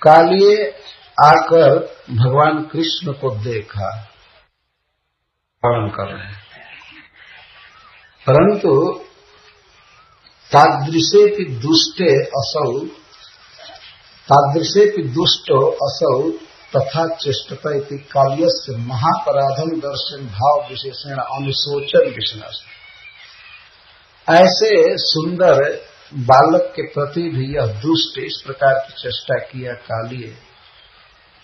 कालिए आकर भगवान कृष्ण को देखा, वर्णन कर रहे हैं, परंतु तादृशेपि दुष्टे असौ, तादृशेपि दुष्टो असौ तथा चेष्टता इति काल्यस्य महापराधम दर्शन भाव विशेषण अनुशोचन विषय। ऐसे सुंदर बालक के प्रति भी यह दुष्ट इस प्रकार की चेष्टा किया कालिए,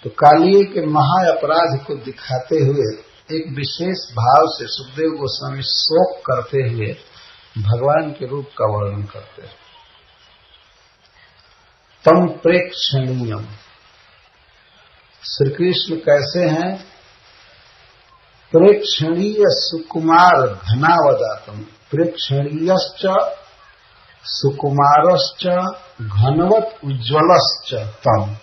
तो कालिए के महा अपराध को दिखाते हुए एक विशेष भाव से सुखदेव गोस्वामी शोक करते हुए भगवान के रूप का वर्णन करते हैं। तम प्रेक्षणीयम, श्री कृष्ण कैसे हैं? प्रेक्षणीय सुकुमार घनावदातम, प्रेक्षणीयश्च सुकुमारश्च घनवत उज्ज्वलश्च तम।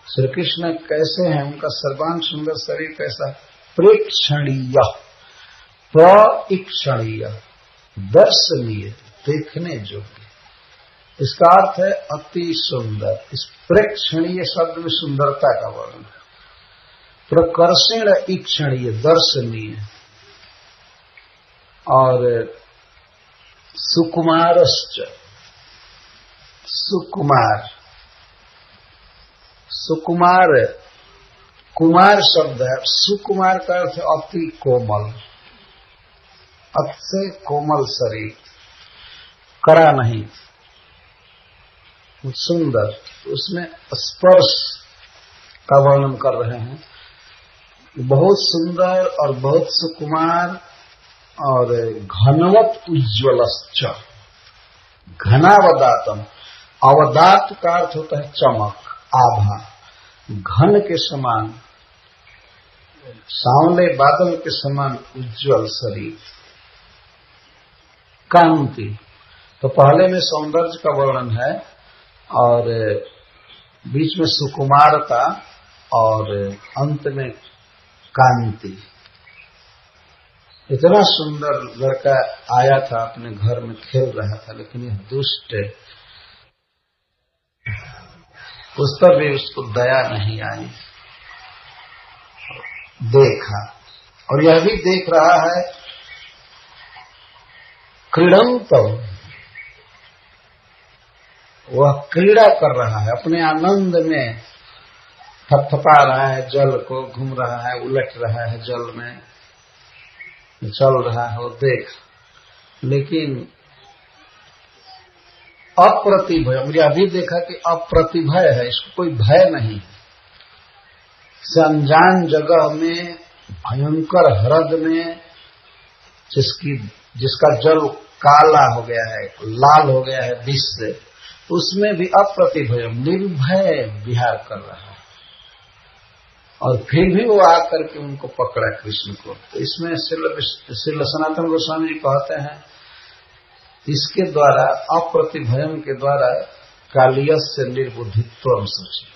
श्री कृष्ण कैसे हैं? उनका सर्वांग सुंदर शरीर कैसा? प्रेक्षणीय, प्रीक्षणीय, दर्शनीय, देखने योग्य। इसका अर्थ है अति सुंदर। इस प्रेक्षणीय शब्द में सुंदरता का वर्णन है। प्रकर्षण ईक्षणीय, दर्शनीय, और सुकुमारश्च, सुकुमार, सुकुमार, कुमार शब्द है। सुकुमार का अर्थ अति कोमल, अति कोमल शरीर, कड़ा नहीं, सुंदर। उसमें स्पर्श का वर्णन कर रहे हैं। बहुत सुंदर और बहुत सुकुमार और घनवत उज्ज्वलश्च, घनावदातम। अवदात का अर्थ होता है चमक, आभा। घन के समान, सांवले बादल के समान उज्ज्वल शरीर, कांति। तो पहले में सौंदर्य का वर्णन है और बीच में सुकुमारता और अंत में कांति। इतना सुंदर लड़का आया था, अपने घर में खेल रहा था, लेकिन यह दुष्ट उस पर भी उसको दया नहीं आई। देखा, और यह भी देख रहा है क्रीडंतम, वह क्रीड़ा कर रहा है, अपने आनंद में थपथपा रहा है, जल को घूम रहा है, उलट रहा है, जल में चल रहा है, वो देख। लेकिन अप्रतिभय, मुझे अभी देखा कि अप्रतिभय है, इसको कोई भय नहीं। से अनजान जगह में, भयंकर ह्रद में, जिसका जल काला हो गया है, लाल हो गया है विष से, उसमें भी अप्रतिभय, निर्भय विहार कर रहा है। और फिर भी वो आकर के उनको पकड़ा कृष्ण को। तो इसमें श्री सनातन गोस्वामी जी कहते हैं, इसके द्वारा, अप्रतिभयम के द्वारा कालियस्य निर्बुद्धित्व सूचित,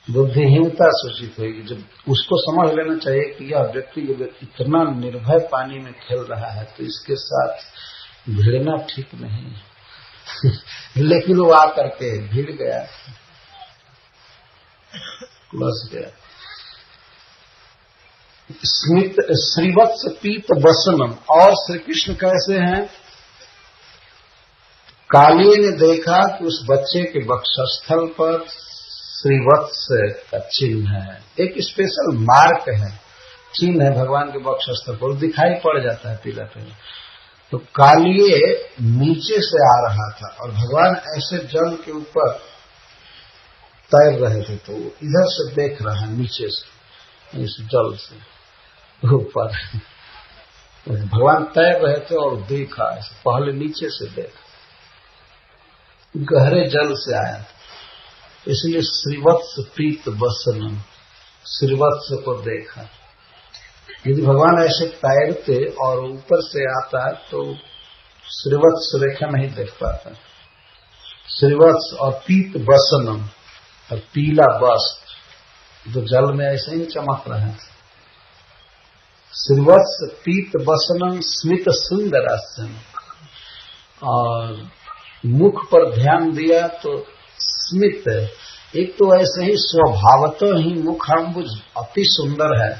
बुद्धिहीनता सूचित होगी। जब उसको समझ लेना चाहिए कि यह व्यक्ति इतना निर्भय पानी में खेल रहा है, तो इसके साथ भिड़ना ठीक नहीं है। लेकिन वो आकर के भिड़ गया, बस गया। स्मित श्रीवत्स पीत वसनम, और श्री कृष्ण कैसे हैं? कालिए ने देखा कि उस बच्चे के वक्षस्थल पर श्रीवत्स का चिन्ह है, एक स्पेशल मार्क है, चिन्ह है भगवान के वक्षस्थल पर, दिखाई पड़ जाता है पीला पीला। तो कालिए नीचे से आ रहा था और भगवान ऐसे जल के ऊपर तैर रहे थे, तो इधर से देख रहा है, नीचे से, इस जल से ऊपर भगवान तैर रहे थे और देखा, पहले नीचे से देखा, गहरे जल से आया, इसलिए श्रीवत्स प्रीत वसनम, श्रीवत्स को देखा। यदि भगवान ऐसे तैरते और ऊपर से आता तो श्रीवत्स रेखा नहीं देख पाता। श्रीवत्स और पीत बसनम और पीला वस्त्र तो जल में ऐसे ही चमक रहे हैं। श्रीवत्स पीत बसनम स्मित सुंदरास्यम, और मुख पर ध्यान दिया तो स्मित, एक तो ऐसे ही स्वभावतः ही मुखाम्बुज अति सुंदर है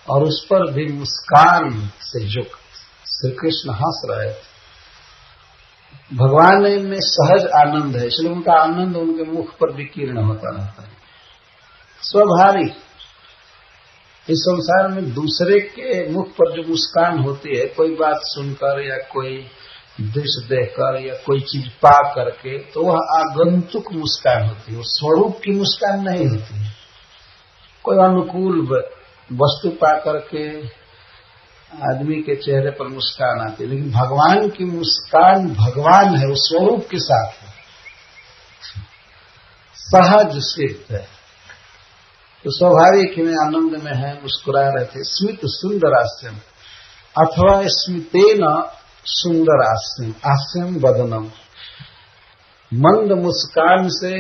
और उस पर भी मुस्कान से युक्त श्री कृष्ण हंस रहे थे। भगवान में सहज आनंद है, इसलिए उनका आनंद उनके मुख पर विकीर्ण होता रहता है। स्वाभाविक इस संसार में दूसरे के मुख पर जो मुस्कान होती है, कोई बात सुनकर या कोई दृश्य देखकर या कोई चीज पा करके, तो वह आगंतुक मुस्कान होती है, वो स्वरूप की मुस्कान नहीं होती है। कोई अनुकूल वस्तु पा करके आदमी के चेहरे पर मुस्कान आती है, लेकिन भगवान की मुस्कान भगवान है, वो स्वरूप के साथ है, सहज सिद्ध है। तो स्वाभाविक में आनंद में है, मुस्कुरा रहे थे। स्मित सुंदरास्यम अथवा स्मितेन सुंदरास्यम, आस्यम वदनम, मंद मुस्कान से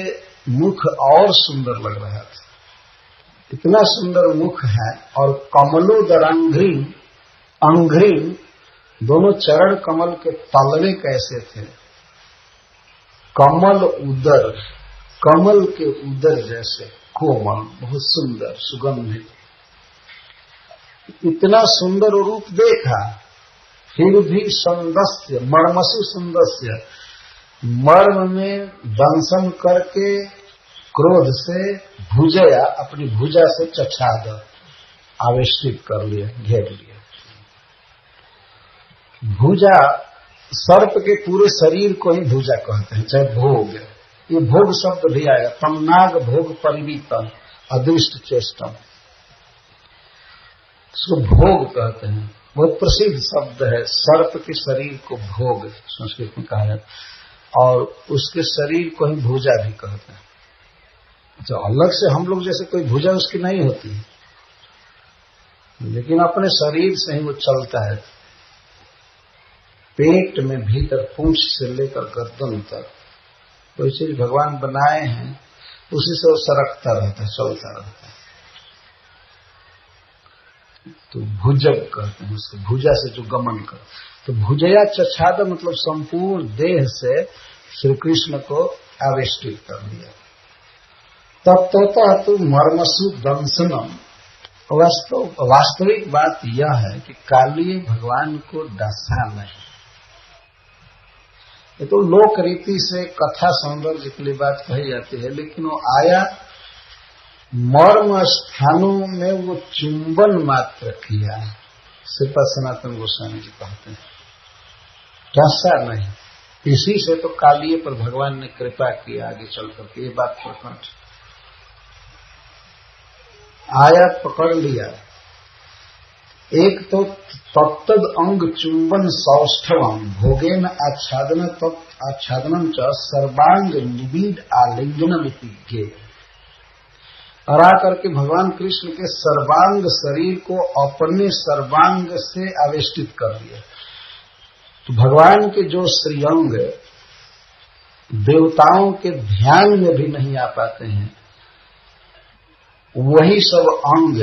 मुख और सुंदर लग रहा था। इतना सुंदर मुख है, और कमलोदरांघ्री अंघ्री, दोनों चरण कमल के तलवे कैसे थे, कमल उदर, कमल के उदर जैसे कोमल, बहुत सुंदर सुगंधित। इतना सुंदर रूप देखा, फिर भी संदस्य मर्मसु संदस्य, मर्म में दंशन करके क्रोध से भुजया, अपनी भुजा से चछाद आवेष्टित कर लिया, घेर लिया। भुजा, सर्प के पूरे शरीर को ही भुजा कहते हैं, चाहे भोग, ये भोग शब्द भी आएगा। तम नाग भोग परिवीतम अदृष्ट चेष्टम, इसको भोग कहते हैं। बहुत प्रसिद्ध शब्द है, सर्प के शरीर को भोग संस्कृत में कहा जाता है, और उसके शरीर को ही भुजा भी कहते हैं। अच्छा, अलग से हम लोग जैसे कोई भुजा उसकी नहीं होती, लेकिन अपने शरीर से ही वो चलता है। पेट में भीतर पूंछ से लेकर गर्दन तक कोई चीज भगवान बनाए हैं, उसी से वो सरकता रहता है, चलता रहता है। तो भुजग कहते हैं उसको, भुजा से जो गमन कर। तो भुजया चछाद मतलब संपूर्ण देह से श्री कृष्ण को आवेष्टित कर दिया। तत्वतः तो मर्मसु दंसनम, वास्तविक बात यह है कि कालिए भगवान को डसा नहीं। ये तो लोक रीति से कथा सौंदर्य के लिए बात कही जाती है, लेकिन वो आया मर्म स्थानों में वो चुंबन मात्र किया। श्रीपाद सनातन गोस्वामी जी कहते हैं, डसा नहीं। इसी से तो कालिए पर भगवान ने कृपा की आगे चल करके, ये बात प्रकट। आया, पकड़ लिया। एक तो तत्तद अंग चुंबन सौष्ठवम भोगेन आच्छादन आच्छादनम च सर्वांग निबीड आलिंगनम इति, और आकर के भगवान कृष्ण के सर्वांग शरीर को अपने सर्वांग से आवेष्टित कर दिया। तो भगवान के जो श्रीअंग देवताओं के ध्यान में भी नहीं आ पाते हैं, वही सब अंग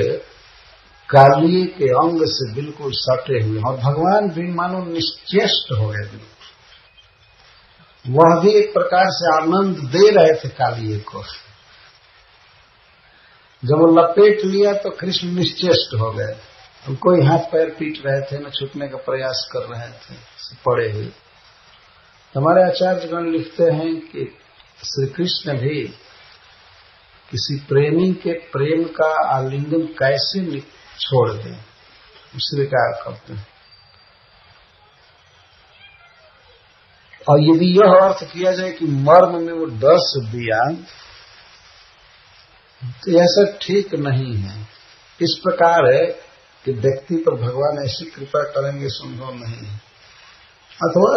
कालिए के अंग से बिल्कुल सटे हुए, और भगवान भी मानो निश्चेष्ट हो गए। वह भी एक प्रकार से आनंद दे रहे थे कालिए को। जब वो लपेट लिया तो कृष्ण निश्चेष्ट हो गए। तो कोई हाथ पैर पीट रहे थे, न छूटने का प्रयास कर रहे थे, पड़े हुए। हमारे आचार्यगण लिखते हैं कि श्री कृष्ण भी किसी प्रेमी के प्रेम का आलिंगन कैसे छोड़ दें, स्वीकार करते हैं। और यदि यह अर्थ किया जाए कि मर्म में वो डस दिया, तो ऐसा ठीक नहीं है। इस प्रकार है कि व्यक्ति पर भगवान ऐसी कृपा करेंगे संभव नहीं है। अथवा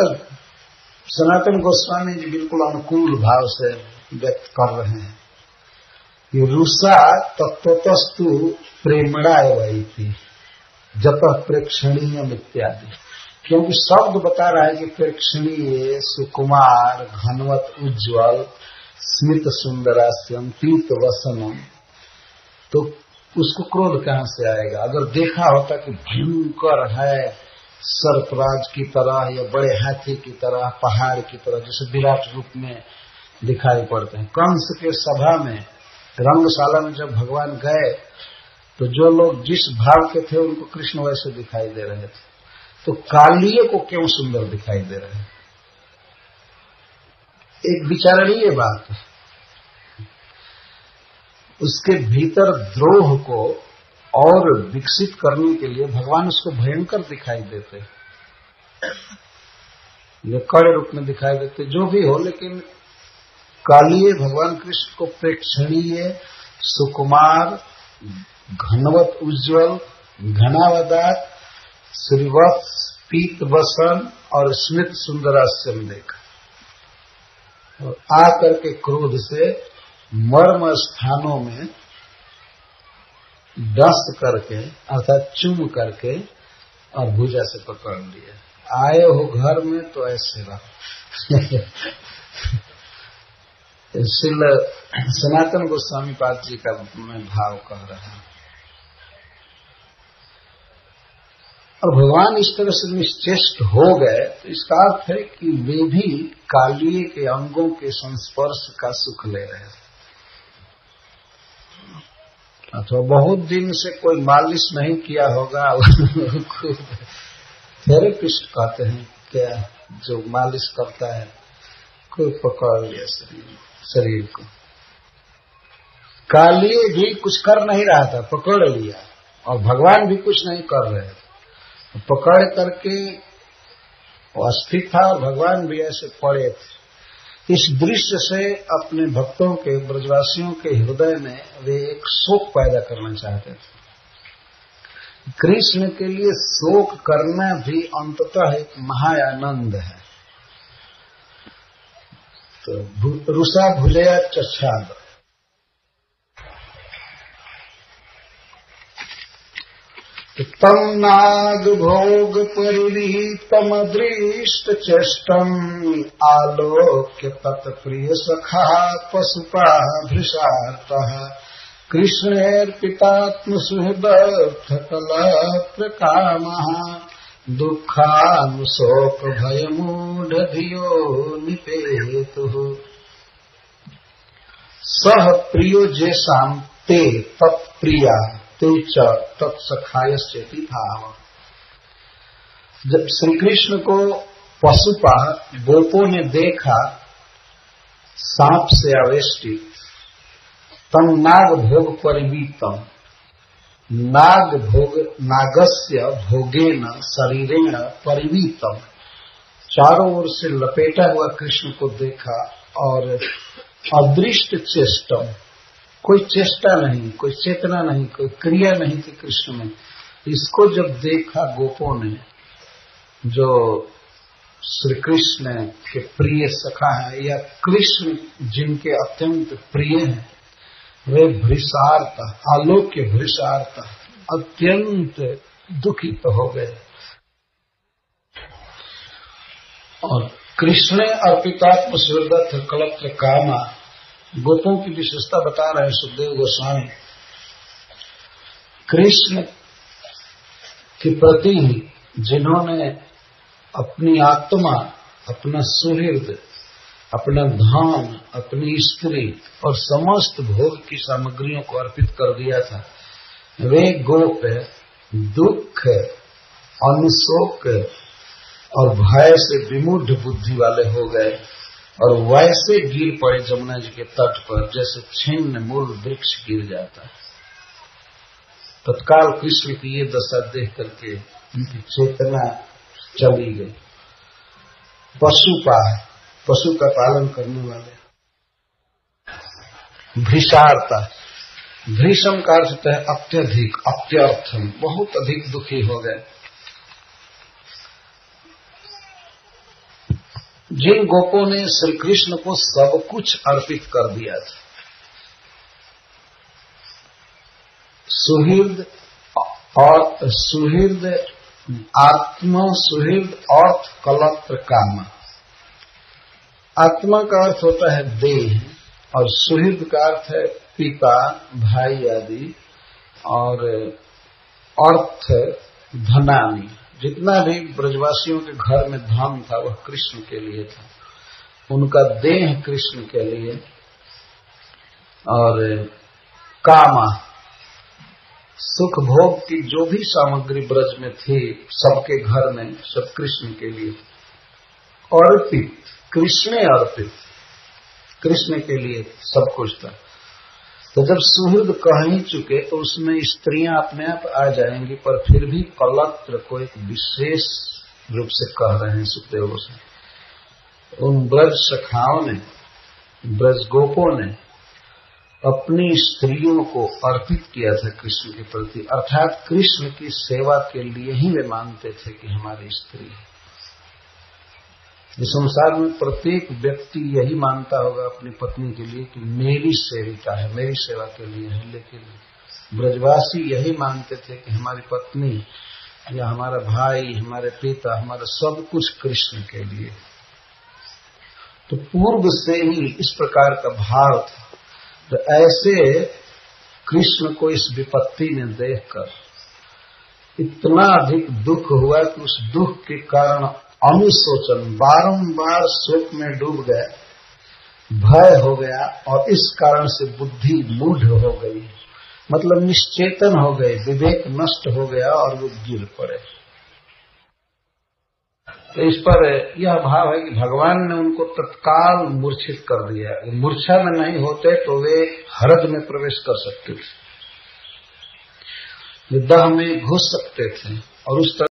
सनातन गोस्वामी जी बिल्कुल अनुकूल भाव से व्यक्त कर रहे हैं कि रुषा तत्वतस्तु प्रेमणा वही थी, जतः प्रेक्षणीय इत्यादि, क्योंकि शब्द बता रहा है कि प्रेक्षणीय, सुकुमार, घनवत उज्ज्वल, स्मित सुंदरास्यम, पीत वसनम, तो उसको क्रोध कहां से आएगा? अगर देखा होता कि भयंकर है, सर्पराज की तरह या बड़े हाथी की तरह, पहाड़ की तरह, जैसे विराट रूप में दिखाई पड़ते हैं। कंस के सभा में, रंगशाला में जब भगवान गए तो जो लोग जिस भाव के थे उनको कृष्ण वैसे दिखाई दे रहे थे, तो कालिये को क्यों सुंदर दिखाई दे रहे हैं? एक विचारणीय बात है। उसके भीतर द्रोह को और विकसित करने के लिए भगवान उसको भयंकर दिखाई देते, ये कड़े रूप में दिखाई देते, जो भी हो, लेकिन कालिये भगवान कृष्ण को प्रेक्षणीय, सुकुमार, घनवत उज्ज्वल, घनावदात, श्रीवत्स, पीत वसन और स्मित सुंदरास्यम देखा, और आकर के क्रोध से मर्म स्थानों में डस करके, अर्थात चूम करके और भुजा से पकड़ लिया। आए हो घर में तो ऐसे रहो। सनातन गोस्वामी पाद जी का मैं भाव कह रहा हूं। और भगवान इस तरह से निश्चेष्ट हो गए, तो इसका अर्थ है कि वे भी कालिये के अंगों के संस्पर्श का सुख ले रहे थे। अथवा बहुत दिन से कोई मालिश नहीं किया होगा, थेरेपिस्ट कहते हैं क्या, जो मालिश करता है, कोई पकड़ लिया शरीर को। कालिये भी कुछ कर नहीं रहा था, पकड़ लिया, और भगवान भी कुछ नहीं कर रहे थे, पकड़ करके वो अस्थिर था और भगवान भी ऐसे पड़े थे। इस दृश्य से अपने भक्तों के, ब्रजवासियों के हृदय में वे एक शोक पैदा करना चाहते थे। कृष्ण के लिए शोक करना भी अंततः एक महाआनंद है। तो रुषा भुजया चच्छाद, तम नाग भोग परिवीतम दृष्ट चेष्टम आलोक्य तत्प्रिय सखा पशुपा भृषार्तः कृष्णेर्पितात्म सुहृदर्थ कलत्र कामः दुःखानुशोक भयमूढ़ धियो निपेतुः सह प्रियो जेषां ते तत्प्रिया तत्सखायश्चेति भाव। जब श्री कृष्ण को पशुपा गोपों ने देखा सांप से आवेष्टित, तम नाग भोग परिवीतम, नाग भोग, नागस्य भोगेन शरीरेण परिवीतम, चारों ओर से लपेटा हुआ कृष्ण को देखा, और अदृष्ट चेष्टम, कोई चेष्टा नहीं, कोई चेतना नहीं, कोई क्रिया नहीं थी कृष्ण में। इसको जब देखा गोपों ने, जो श्री कृष्ण के प्रिय सखा है, या कृष्ण जिनके अत्यंत प्रिय हैं, वे भृषार्त, आलोक्य भृषार्त, अत्यंत दुखित हो गए। और कृष्ण अर्पितात्म सुहृदर्थ कलत्र कामा, गोपों की विशेषता बता रहे हैं सुखदेव गोस्वामी। कृष्ण के प्रति जिन्होंने अपनी आत्मा, अपना सुहृद, अपना धन, अपनी स्त्री और समस्त भोग की सामग्रियों को अर्पित कर दिया था, वे गोप दुख, अनुशोक और भय से विमूढ़ बुद्धि वाले हो गए, और वैसे गिर पड़े जमुना जी के तट पर जैसे छिन्न मूल वृक्ष गिर जाता है। तत्काल कृष्ण की ये दशा देख करके उनकी चेतना चली गई। पशुपा, पशु का पालन करने वाले, भृषार्ता, भृषम का अर्थ है अत्यधिक, अत्यर्थम, बहुत अधिक दुखी हो गए। जिन गोपों ने श्री कृष्ण को सब कुछ अर्पित कर दिया था, सुहृद, और सुहृद आत्मा सुहृद अर्थ कलत्र काम। आत्मा का अर्थ होता है देह और सुहृद का अर्थ है पिता भाई आदि, और अर्थ धनानी। जितना भी ब्रजवासियों के घर में धन था वह कृष्ण के लिए था, उनका देह कृष्ण के लिए, और कामा सुख भोग की जो भी सामग्री ब्रज में थी सबके घर में सब कृष्ण के लिए। अर्पित कृष्ण अर्पित, कृष्ण के लिए सब कुछ था। तो जब सुहृद कह ही चुके तो उसमें स्त्रियां अपने आप आ जाएंगी, पर फिर भी कलत्र को एक विशेष रूप से कह रहे हैं सुखदेव से। उन ब्रज सखाओं ने, ब्रज गोपों ने अपनी स्त्रियों को अर्पित किया था कृष्ण के प्रति, अर्थात कृष्ण की सेवा के लिए ही वे मानते थे कि हमारी स्त्री है। इस संसार में प्रत्येक व्यक्ति यही मानता होगा अपनी पत्नी के लिए कि मेरी सेविका है, मेरी सेवा के लिए है, लेकिन ब्रजवासी यही मानते थे कि हमारी पत्नी या हमारा भाई, हमारे पिता, हमारा सब कुछ कृष्ण के लिए। तो पूर्व से ही इस प्रकार का भाव था। तो ऐसे कृष्ण को इस विपत्ति ने देखकर इतना अधिक दुख हुआ कि उस दुख के कारण अनुशोचन, बारंबार शोक में डूब गए, भय हो गया, और इस कारण से बुद्धि मूढ़ हो गई, मतलब निश्चेतन हो गए, विवेक नष्ट हो गया और वो गिर पड़े। तो इस पर यह भाव है कि भगवान ने उनको तत्काल मूर्छित कर दिया। मूर्छा में नहीं होते तो वे हृदय में प्रवेश कर सकते थे, वे देह में घुस सकते थे, और उस तरह